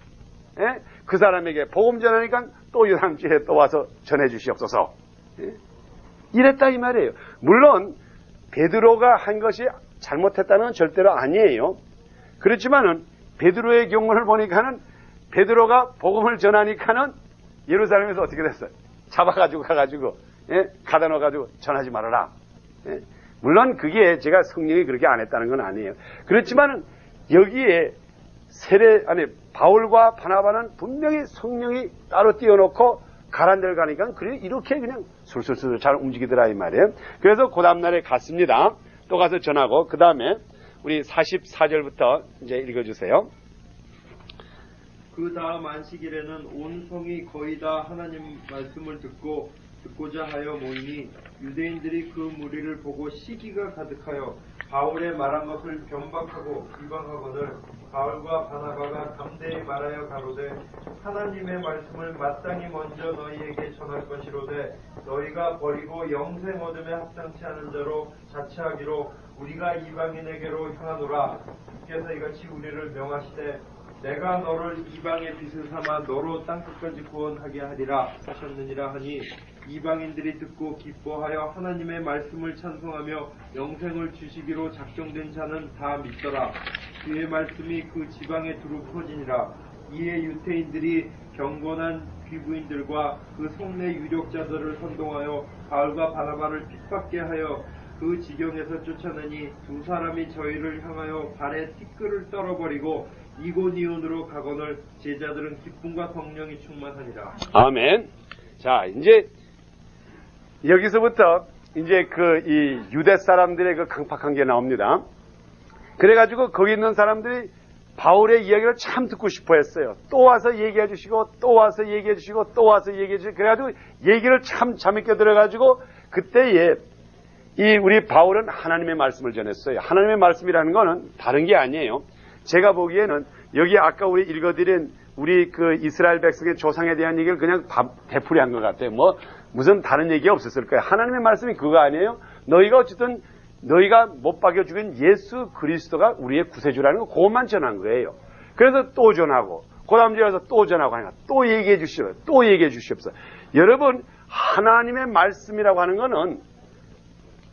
예? 그 사람에게 복음 전하니까 또 요 다음 주에 또 와서 전해주시옵소서. 예? 이랬다 이 말이에요. 물론 베드로가 한 것이 잘못했다는 건 절대로 아니에요. 그렇지만은 베드로의 경우를 보니까는 베드로가 복음을 전하니까는 예루살렘에서 어떻게 됐어요? 잡아가지고 가가지고 예? 가다 놓아가지고 전하지 말아라. 예? 물론 그게 제가 성령이 그렇게 안 했다는 건 아니에요. 그렇지만은 여기에 바울과 바나바는 분명히 성령이 따로 띄워놓고 가란 데를 가니까 그래 이렇게 그냥 술술술 잘 움직이더라 이 말이에요. 그래서 그 다음날에 갔습니다. 또 가서 전하고 그 다음에 우리 44절부터 이제 읽어주세요. 그 다음 안식일에는 온 성이 거의 다 하나님 말씀을 듣고자 하여 모이니 유대인들이 그 무리를 보고 시기가 가득하여 바울의 말한 것을 변박하고 비방하거늘 바울과 바나바가 담대히 말하여 가로되 하나님의 말씀을 마땅히 먼저 너희에게 전할 것이로되 너희가 버리고 영생 얻음에 합당치 않은 자로 자처하기로 우리가 이방인에게로 향하노라. 주께서 이같이 우리를 명하시되 내가 너를 이방의 빛을 삼아 너로 땅끝까지 구원하게 하리라 하셨느니라 하니 이방인들이 듣고 기뻐하여 하나님의 말씀을 찬송하며 영생을 주시기로 작정된 자는 다 믿더라. 그의 말씀이 그 지방에 두루 퍼지니라. 이에 유태인들이 경건한 귀부인들과 그 속내 유력자들을 선동하여 바울과 바나바를 핍박게 하여 그 지경에서 쫓아내니 두 사람이 저희를 향하여 발에 티끌을 떨어버리고 이고니온으로 가거늘 제자들은 기쁨과 성령이 충만하니라. 아멘. 자, 이제 여기서부터 이제 이 유대 사람들의 그 강팍한 게 나옵니다. 그래가지고 거기 있는 사람들이 바울의 이야기를 참 듣고 싶어 했어요. 또 와서 얘기해 주시고, 또 와서 얘기해 주시고, 또 와서 얘기해 주시고, 그래가지고 얘기를 참 재밌게 들어가지고 그때에 우리 바울은 하나님의 말씀을 전했어요. 하나님의 말씀이라는 거는 다른 게 아니에요. 제가 보기에는 여기 아까 우리 읽어드린 우리 그 이스라엘 백성의 조상에 대한 얘기를 그냥 되풀이한 것 같아요. 무슨 다른 얘기 없었을 거예요. 하나님의 말씀이 그거 아니에요? 너희가 어쨌든 너희가 못 박여 죽인 예수 그리스도가 우리의 구세주라는 거 그것만 전한 거예요. 그래서 또 전하고 그 다음 주에 가서 또 전하고 하니까 또 얘기해 주시오. 또 얘기해 주시옵소서. 여러분 하나님의 말씀이라고 하는 거는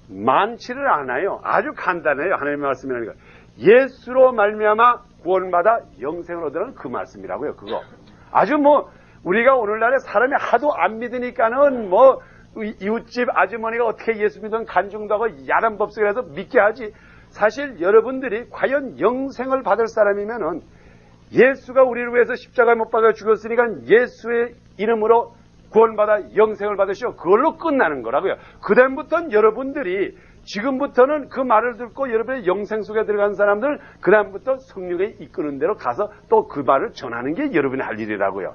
많지를 않아요. 아주 간단해요. 하나님의 말씀이라는 거. 예수로 말미암아 구원받아 영생을 얻으라는 그 말씀이라고요. 그거. 아주 우리가 오늘날에 사람이 하도 안 믿으니까는 이웃집 아주머니가 어떻게 예수 믿으면 간증도 하고 야단 법석이라서 믿게 하지. 사실 여러분들이 과연 영생을 받을 사람이면은 예수가 우리를 위해서 십자가에 못 박아 죽었으니까 예수의 이름으로 구원받아 영생을 받으시오. 그걸로 끝나는 거라고요. 그 다음부터는 여러분들이 지금부터는 그 말을 듣고 여러분의 영생 속에 들어간 사람들 그 다음부터 성령에 이끄는 대로 가서 또 그 말을 전하는 게 여러분이 할 일이라고요.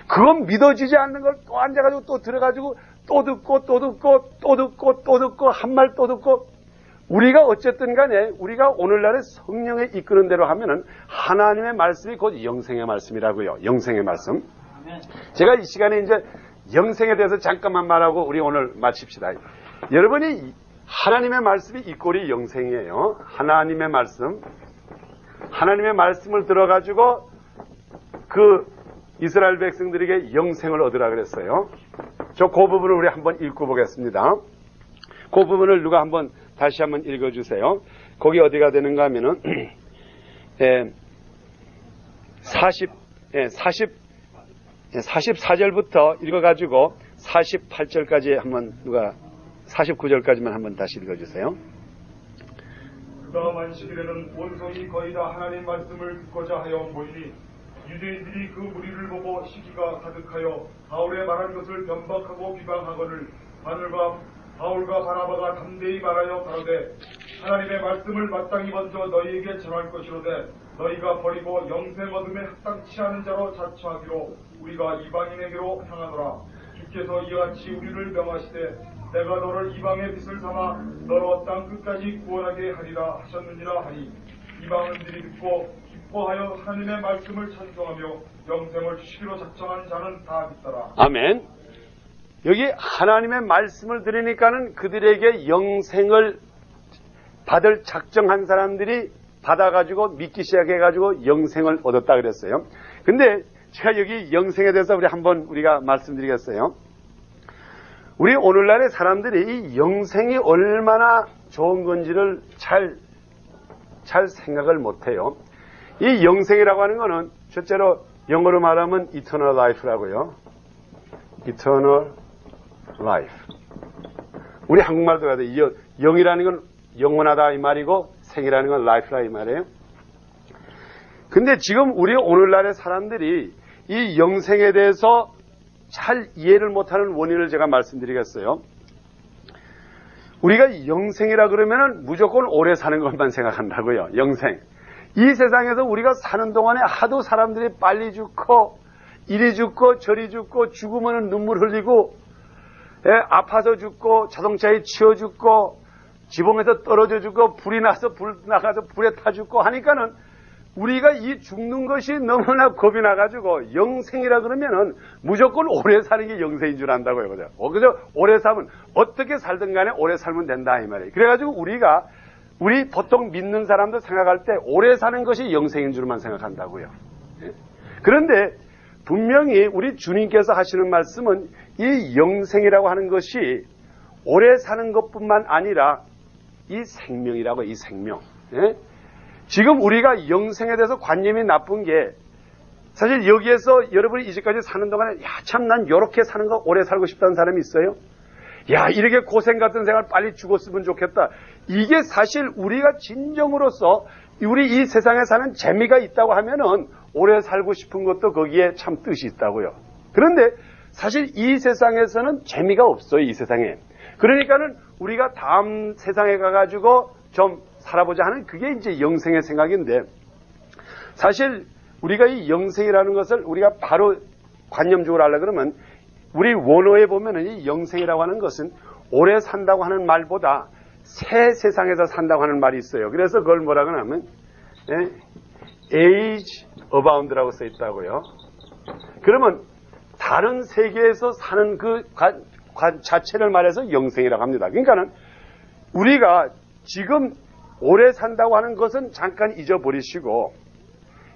그건 믿어지지 않는 걸 또 앉아가지고 또 들어가지고 또 듣고 또 듣고 또 듣고 또 듣고 한 말 또 듣고 우리가 어쨌든 간에 우리가 오늘날의 성령에 이끄는 대로 하면은 하나님의 말씀이 곧 영생의 말씀이라고요. 영생의 말씀. 제가 이 시간에 이제 영생에 대해서 잠깐만 말하고 우리 오늘 마칩시다. 여러분이 하나님의 말씀이 이 꼴이 영생이에요. 하나님의 말씀을 들어가지고 그 이스라엘 백성들에게 영생을 얻으라 그랬어요. 그 부분을 우리 한번 읽고 보겠습니다. 그 부분을 누가 다시 한번 읽어주세요. 거기 어디가 되는가 하면은 44절부터 읽어가지고 48절까지 한번 49절까지만 한번 다시 읽어주세요. 그 다음 안식일에는 온 성이 거의 다 하나님 말씀을 듣고자 하여 모이니 유대인들이 그 무리를 보고 시기가 가득하여 바울의 말한 것을 변박하고 비방하거늘 바울과 바나바가 담대히 말하여 가로되 하나님의 말씀을 마땅히 먼저 너희에게 전할 것이로되 너희가 버리고 영생 얻음에 합당치 않은 자로 자처하기로 우리가 이방인에게로 향하노라. 주께서 이같이 우리를 명하시되 내가 너를 이방의 빛을 삼아 너로 땅 끝까지 구원하게 하리라 하셨느니라 하니 이방인들이 듣고 기뻐하여 하나님의 말씀을 찬송하며 영생을 주시기로 작정한 자는 다 믿더라. 아멘. 여기 하나님의 말씀을 들으니까는 그들에게 영생을 받을 작정한 사람들이 받아가지고 믿기 시작해가지고 영생을 얻었다 그랬어요. 근데 제가 여기 영생에 대해서 우리가 말씀드리겠어요. 우리 오늘날의 사람들이 이 영생이 얼마나 좋은 건지를 잘 생각을 못해요. 이 영생이라고 하는 거는 첫째로 영어로 말하면 eternal life라고요. eternal life. 우리 한국말도 해야 돼. 영이라는 건 영원하다 이 말이고 생이라는 건 life라 이 말이에요. 근데 지금 우리 오늘날의 사람들이 이 영생에 대해서 잘 이해를 못하는 원인을 제가 말씀드리겠어요. 우리가 영생이라 그러면은 무조건 오래 사는 것만 생각한다고요. 영생. 이 세상에서 우리가 사는 동안에 하도 사람들이 빨리 죽고 이리 죽고 저리 죽고 죽으면 눈물 흘리고 아파서 죽고 자동차에 치여 죽고 지붕에서 떨어져 죽고 불이 나서 불 나가서 불에 타 죽고 하니까는 우리가 이 죽는 것이 너무나 겁이 나가지고 영생이라 그러면은 무조건 오래 사는 게 영생인 줄 안다고요. 그죠? 그죠? 오래 살면 어떻게 살든 간에 오래 살면 된다 이 말이에요. 그래가지고 우리 보통 믿는 사람도 생각할 때 오래 사는 것이 영생인 줄만 생각한다고요. 그런데 분명히 우리 주님께서 하시는 말씀은 이 영생이라고 하는 것이 오래 사는 것뿐만 아니라 이 생명이라고, 이 생명. 지금 우리가 영생에 대해서 관념이 나쁜 게 사실 여기에서 여러분이 이제까지 사는 동안에 참 난 이렇게 사는 거 오래 살고 싶다는 사람이 있어요? 이렇게 고생 같은 생활 빨리 죽었으면 좋겠다. 이게 사실 우리가 진정으로서 우리 이 세상에 사는 재미가 있다고 하면은 오래 살고 싶은 것도 거기에 참 뜻이 있다고요. 그런데 사실 이 세상에서는 재미가 없어요, 이 세상에. 그러니까는 우리가 다음 세상에 가가지고 좀 살아보자 하는 그게 이제 영생의 생각인데, 사실 우리가 이 영생이라는 것을 우리가 바로 관념적으로 하려고 그러면 우리 원어에 보면은 이 영생이라고 하는 것은 오래 산다고 하는 말보다 새 세상에서 산다고 하는 말이 있어요. 그래서 그걸 뭐라고 하냐면 age abound라고 써 있다고요. 그러면 다른 세계에서 사는 그 자체를 말해서 영생이라고 합니다. 그러니까는 우리가 지금 오래 산다고 하는 것은 잠깐 잊어버리시고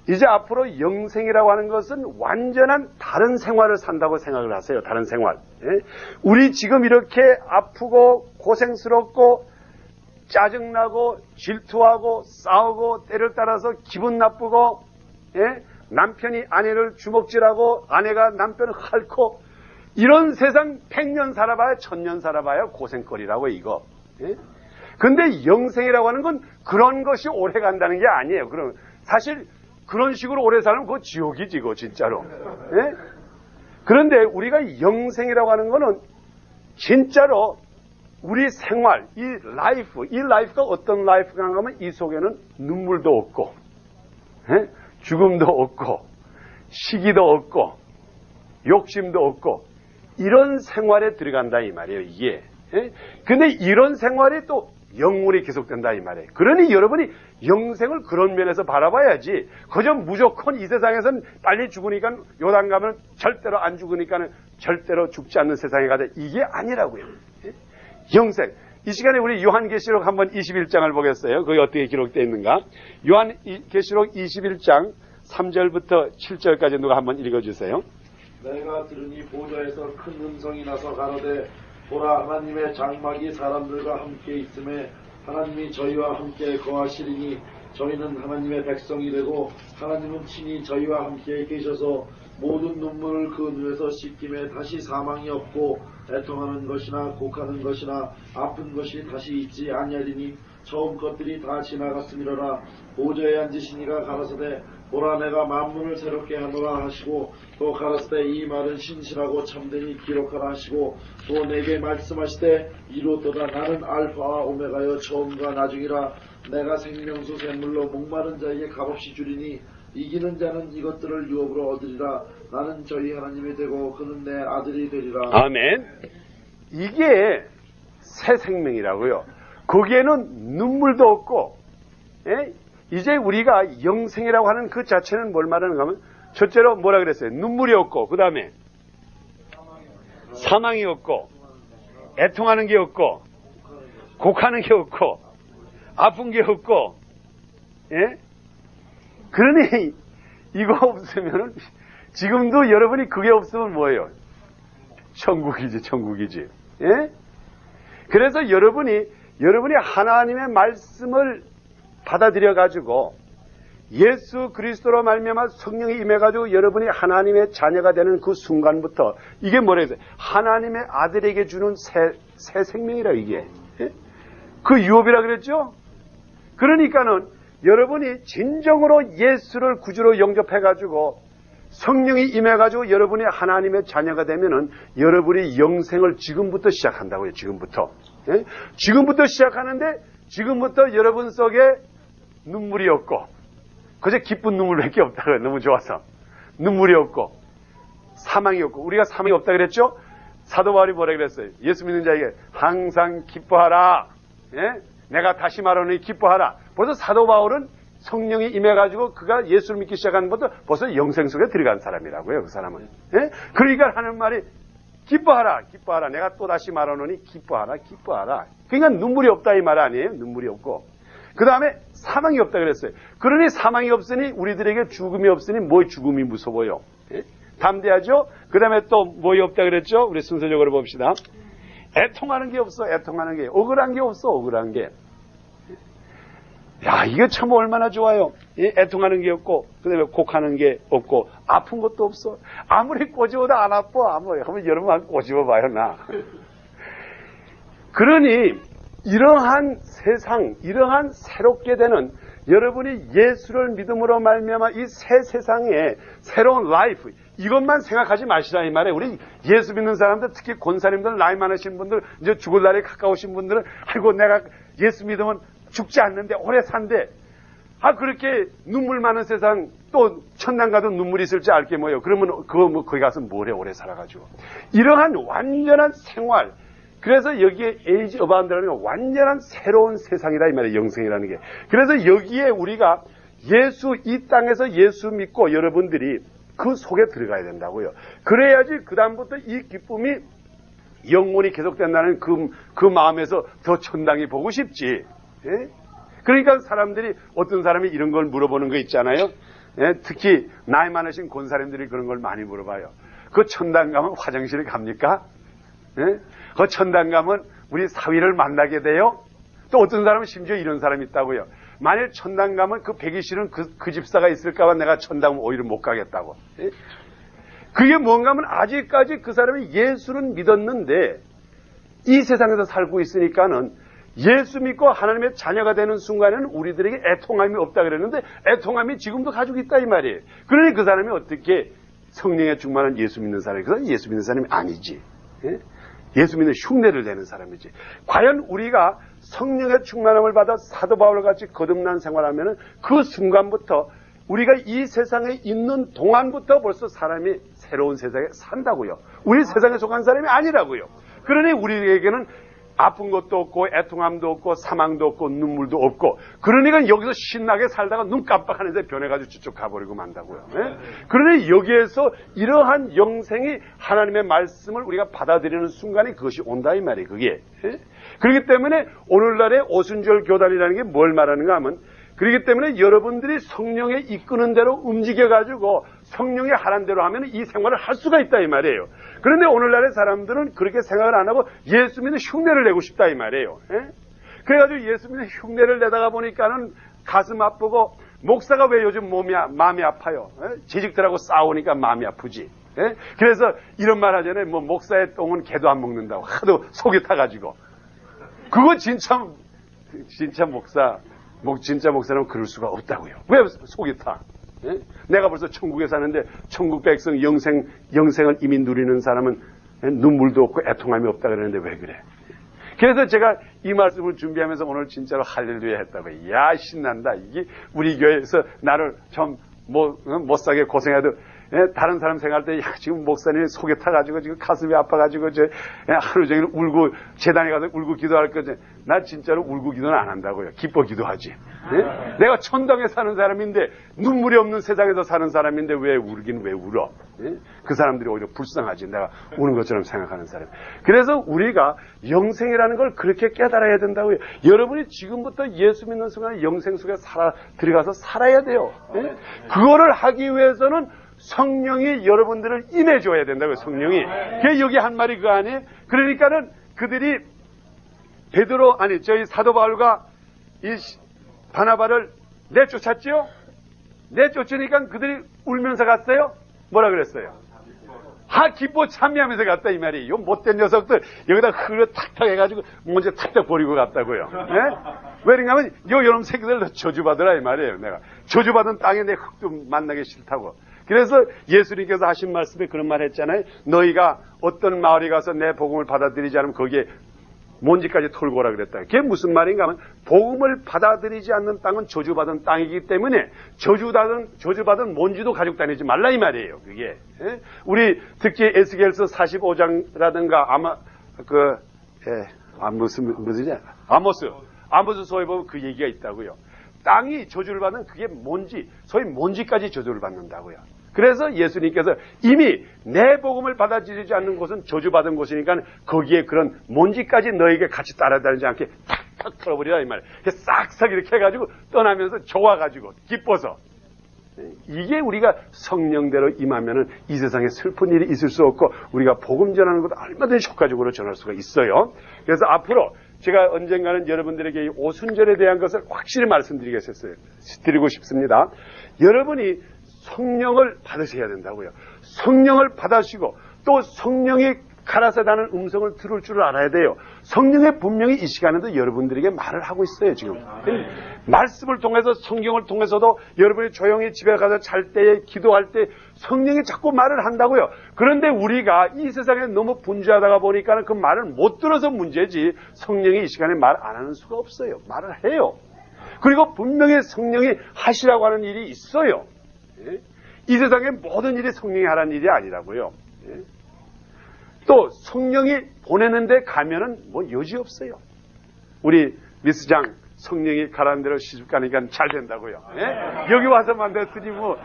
이제 앞으로 영생이라고 하는 것은 완전한 다른 생활을 산다고 생각을 하세요. 다른 생활. 우리 지금 이렇게 아프고 고생스럽고 짜증나고 질투하고 싸우고 때를 따라서 기분 나쁘고 남편이 아내를 주먹질하고 아내가 남편을 핥고 이런 세상 100년 살아봐야 1000년 살아봐야 고생거리라고 이거. 근데 영생이라고 하는 건 그런 것이 오래 간다는 게 아니에요. 그럼 사실 그런 식으로 오래 살면 그거 지옥이지, 그거 진짜로. 그런데 우리가 영생이라고 하는 거는 진짜로 우리 생활, 이 라이프가 어떤 라이프가 하면 이 속에는 눈물도 없고, 죽음도 없고, 시기도 없고, 욕심도 없고, 이런 생활에 들어간다 이 말이에요, 이게. 근데 이런 생활이 또 영원히 계속된다 이 말이에요. 그러니 여러분이 영생을 그런 면에서 바라봐야지 그저 무조건 이 세상에서는 빨리 죽으니까 요단 가면 절대로 안 죽으니까는 절대로 죽지 않는 세상에 가자 이게 아니라고요. 영생. 이 시간에 우리 요한계시록 한번 21장을 보겠어요. 거기 어떻게 기록되어 있는가. 요한계시록 21장 3절부터 7절까지 누가 한번 읽어주세요. 내가 들으니 보좌에서 큰 음성이 나서 가로되 보라 하나님의 장막이 사람들과 함께 있음에 하나님이 저희와 함께 거하시리니 저희는 하나님의 백성이 되고 하나님은 친히 저희와 함께 계셔서 모든 눈물을 그 눈에서 씻김에 다시 사망이 없고 애통하는 것이나 곡하는 것이나 아픈 것이 다시 있지 아니하리니 처음 것들이 다 지나갔음이로라. 보좌에 앉으시니가 가라사대 보라 내가 만문을 새롭게 하노라 하시고 또 가라사대 이 말은 신실하고 참되니 기록하라 하시고 또 내게 말씀하시되 이루었도다. 나는 알파와 오메가여 처음과 나중이라. 내가 생명수 샘물로 목마른 자에게 값없이 주리니 이기는 자는 이것들을 유업으로 얻으리라. 나는 저희 하나님이 되고 그는 내 아들이 되리라. 아멘. 이게 새 생명이라고요. 거기에는 눈물도 없고, 이제 우리가 영생이라고 하는 그 자체는 뭘 말하는가 하면 첫째로 뭐라 그랬어요? 눈물이 없고, 그 다음에 사망이 없고, 애통하는 게 없고, 곡하는 게 없고, 아픈 게 없고, 그러니 이거 없으면 지금도 여러분이 그게 없으면 뭐예요? 천국이지. 그래서 여러분이 하나님의 말씀을 받아들여 가지고 예수 그리스도로 말미암아 성령이 임해 가지고 여러분이 하나님의 자녀가 되는 그 순간부터 이게 뭐래요? 하나님의 아들에게 주는 새 생명이라 이게. 그 유업이라 그랬죠? 그러니까는 여러분이 진정으로 예수를 구주로 영접해가지고 성령이 임해가지고 여러분이 하나님의 자녀가 되면은 여러분이 영생을 지금부터 시작한다고요. 지금부터. 예? 지금부터 시작하는데 지금부터 여러분 속에 눈물이 없고 그저 기쁜 눈물밖에 없다고요. 너무 좋아서. 눈물이 없고 사망이 없고 우리가 사망이 없다 그랬죠? 사도 바울이 뭐라 그랬어요? 예수 믿는 자에게 항상 기뻐하라. 예? 내가 다시 말하노니 기뻐하라. 벌써 사도 바울은 성령이 임해가지고 그가 예수를 믿기 시작한 것부터 벌써 영생 속에 들어간 사람이라고요. 그 사람은. 예? 그러니까 하는 말이 기뻐하라. 기뻐하라. 내가 또 다시 말하노니 기뻐하라. 기뻐하라. 그러니까 눈물이 없다 이 말 아니에요. 눈물이 없고. 그 다음에 사망이 없다 그랬어요. 그러니 사망이 없으니 우리들에게 죽음이 없으니 뭐 죽음이 무서워요. 예? 담대하죠? 그 다음에 또 뭐이 없다 그랬죠? 우리 순서적으로 봅시다. 애통하는 게 없어. 애통하는 게. 억울한 게 없어. 억울한 게. 야, 이게 참 얼마나 좋아요. 애통하는 게 없고, 그 다음에 곡하는 게 없고, 아픈 것도 없어. 아무리 꼬집어도 안 아파. 한번 여러분 한번 꼬집어봐요, 나. 그러니, 이러한 세상, 이러한 새롭게 되는 여러분이 예수를 믿음으로 말미암아 이 새 세상에 새로운 라이프, 이것만 생각하지 마시라 이 말이에요. 우리 예수 믿는 사람들, 특히 권사님들, 나이 많으신 분들, 이제 죽을 날에 가까우신 분들은 아이고 내가 예수 믿으면 죽지 않는데 오래 산대. 그렇게 눈물 많은 세상 또 천당 가도 눈물이 있을 줄 알게 뭐예요. 그러면 그거 뭐 거기 가서 뭐래 오래 살아가지고. 이러한 완전한 생활. 그래서 여기에 에이지 어바운드라는 건 완전한 새로운 세상이다 이 말이에요. 영생이라는 게. 그래서 여기에 우리가 이 땅에서 예수 믿고 여러분들이 그 속에 들어가야 된다고요. 그래야지 그 다음부터 이 기쁨이 영원히 계속된다는 그 마음에서 더 천당이 보고 싶지. 예? 그러니까 사람들이 어떤 사람이 이런 걸 물어보는 거 있잖아요. 예? 특히 나이 많으신 권사님들이 그런 걸 많이 물어봐요. 그 천당 가면 화장실에 갑니까? 예? 그 천당 가면 우리 사위를 만나게 돼요? 또 어떤 사람은 심지어 이런 사람이 있다고요. 만일 천당 가면 그 배기 싫은 그 집사가 있을까봐 내가 천당 오히려 못 가겠다고. 예? 그게 뭔가 하면 아직까지 그 사람이 예수는 믿었는데 이 세상에서 살고 있으니까는 예수 믿고 하나님의 자녀가 되는 순간에는 우리들에게 애통함이 없다 그랬는데 애통함이 지금도 가지고 있다 이 말이에요. 그러니 그 사람이 어떻게 성령에 충만한 예수 믿는 사람이, 그 사람이 예수 믿는 사람이 아니지. 예? 예수 믿는 흉내를 내는 사람이지. 과연 우리가 성령의 충만함을 받아 사도 바울같이 거듭난 생활하면은 그 순간부터 우리가 이 세상에 있는 동안부터 벌써 사람이 새로운 세상에 산다고요. 우리 세상에 속한 사람이 아니라고요. 그러니 우리에게는 아픈 것도 없고 애통함도 없고 사망도 없고 눈물도 없고 그러니까 여기서 신나게 살다가 눈 깜빡하는데 변해가지고 저쪽 가버리고 만다고요. 예? 그러니 여기에서 이러한 영생이 하나님의 말씀을 우리가 받아들이는 순간에 그것이 온다 이 말이에요. 그게. 예? 그렇기 때문에 오늘날의 오순절 교단이라는 게 뭘 말하는가 하면 그렇기 때문에 여러분들이 성령에 이끄는 대로 움직여가지고 성령이 하라는 대로 하면 이 생활을 할 수가 있다 이 말이에요. 그런데 오늘날의 사람들은 그렇게 생각을 안 하고 예수 믿는 흉내를 내고 싶다 이 말이에요. 예? 그래가지고 예수 믿는 흉내를 내다가 보니까는 가슴 아프고 목사가 왜 요즘 마음이 아파요? 예? 재직들하고 싸우니까 마음이 아프지. 예? 그래서 이런 말 하잖아요. 뭐 목사의 똥은 개도 안 먹는다고 하도 속이 타가지고. 그거 진짜 목사는 그럴 수가 없다고요. 왜 속이 타? 예? 내가 벌써 천국에 사는데 천국 백성 영생을 이미 누리는 사람은 눈물도 없고 애통함이 없다 그러는데 왜 그래? 그래서 제가 이 말씀을 준비하면서 오늘 진짜로 할렐루야 했다고요. 야 신난다. 이게 우리 교회에서 나를 좀 못 사게 고생해도 다른 사람 생각할 때 지금 목사님이 속에 타가지고 지금 가슴이 아파가지고 하루 종일 울고 재단에 가서 울고 기도할 거지. 나 진짜로 울고 기도는 안 한다고요. 기뻐 기도하지. 예? 내가 천당에 사는 사람인데 눈물이 없는 세상에서 사는 사람인데 왜 울긴 왜 울어? 예? 그 사람들이 오히려 불쌍하지. 내가 우는 것처럼 생각하는 사람. 그래서 우리가 영생이라는 걸 그렇게 깨달아야 된다고요. 여러분이 지금부터 예수 믿는 순간에 영생 속에 들어가서 살아야 돼요. 예? 그거를 하기 위해서는 성령이 여러분들을 임해줘야 된다고요. 성령이. 그게 여기 한 말이 그 안에. 그러니까는 그들이 저희 사도 바울과 이 바나바를 내쫓았죠? 내쫓으니까 그들이 울면서 갔어요? 뭐라 그랬어요? 기뻐 찬미하면서 갔다 이 말이에요. 요 못된 녀석들 여기다 흙을 탁탁 해가지고 먼저 탁탁 버리고 갔다고요. 왜냐하면 요놈 새끼들 저주받으라 이 말이에요. 내가 저주받은 땅에 내 흙도 만나기 싫다고. 그래서 예수님께서 하신 말씀에 그런 말 했잖아요. 너희가 어떤 마을에 가서 내 복음을 받아들이지 않으면 거기에 먼지까지 털고 오라 그랬다. 그게 무슨 말인가 하면 복음을 받아들이지 않는 땅은 저주받은 땅이기 때문에 저주받은 먼지도 가지고 다니지 말라 이 말이에요. 그게. 우리 특히 에스겔서 45장라든가 아모스서에 보면 그 얘기가 있다고요. 땅이 저주를 받는 그게 먼지, 소위 먼지까지 저주를 받는다고요. 그래서 예수님께서 이미 내 복음을 받아들이지 않는 곳은 저주받은 곳이니까 거기에 그런 먼지까지 너에게 같이 따라다니지 않게 탁탁 털어버리라 이 말이에요. 싹싹 이렇게 해가지고 떠나면서 좋아가지고 기뻐서. 이게 우리가 성령대로 임하면은 이 세상에 슬픈 일이 있을 수 없고 우리가 복음 전하는 것도 얼마든지 효과적으로 전할 수가 있어요. 그래서 앞으로 제가 언젠가는 여러분들에게 이 오순절에 대한 것을 확실히 드리고 싶습니다. 여러분이 성령을 받으셔야 된다고요. 성령을 받으시고 또 성령이 가라사다는 음성을 들을 줄 알아야 돼요. 성령의 분명히 이 시간에도 여러분들에게 말을 하고 있어요. 지금 말씀을 통해서 성경을 통해서도 여러분이 조용히 집에 가서 잘 때에 기도할 때 성령이 자꾸 말을 한다고요. 그런데 우리가 이 세상에 너무 분주하다가 보니까 그 말을 못 들어서 문제지 성령이 이 시간에 말 안 하는 수가 없어요. 말을 해요. 그리고 분명히 성령이 하시라고 하는 일이 있어요. 이 세상의 모든 일이 성령이 하라는 일이 아니라고요. 또 성령이 보내는데 가면은 뭐 여지 없어요. 우리 미스장 성령이 가라는 대로 시집 가니까 잘 된다고요. 여기 와서 만났으니 뭐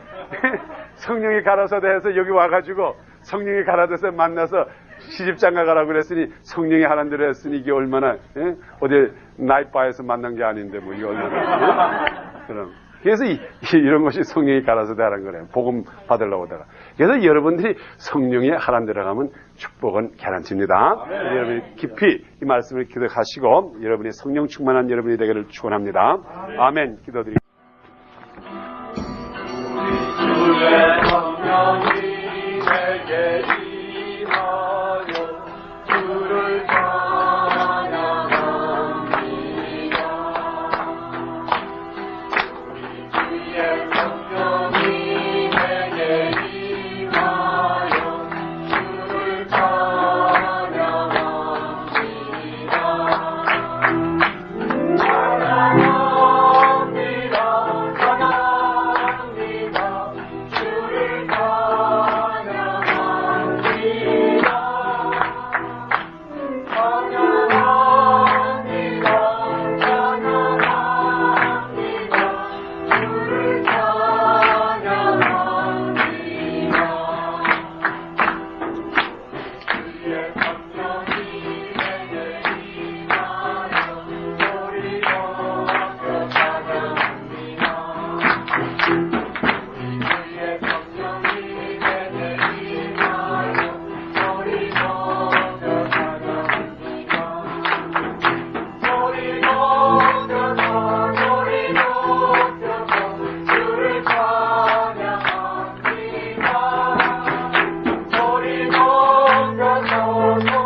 성령이 가라사대 해서 여기 와가지고 성령이 가라사대 만나서 시집장가 가라고 그랬으니 성령이 하라는 대로 했으니 이게 얼마나 어디 나이바에서 만난 게 아닌데 뭐 이게 얼마나 그럼. 그래서 이런 것이 성령이 가라사대 하라는 거래요. 복음 받으려고 하다가. 그래서 여러분들이 성령이 하라는 대로 가면 축복은 개란치입니다. 여러분이 깊이 이 말씀을 기도하시고 여러분이 성령 충만한 여러분이 되기를 축원합니다. 아멘. 기도드립니다. 주의 성령이 내게 임하여 주를 Oh,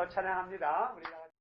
찬양합니다. 우리가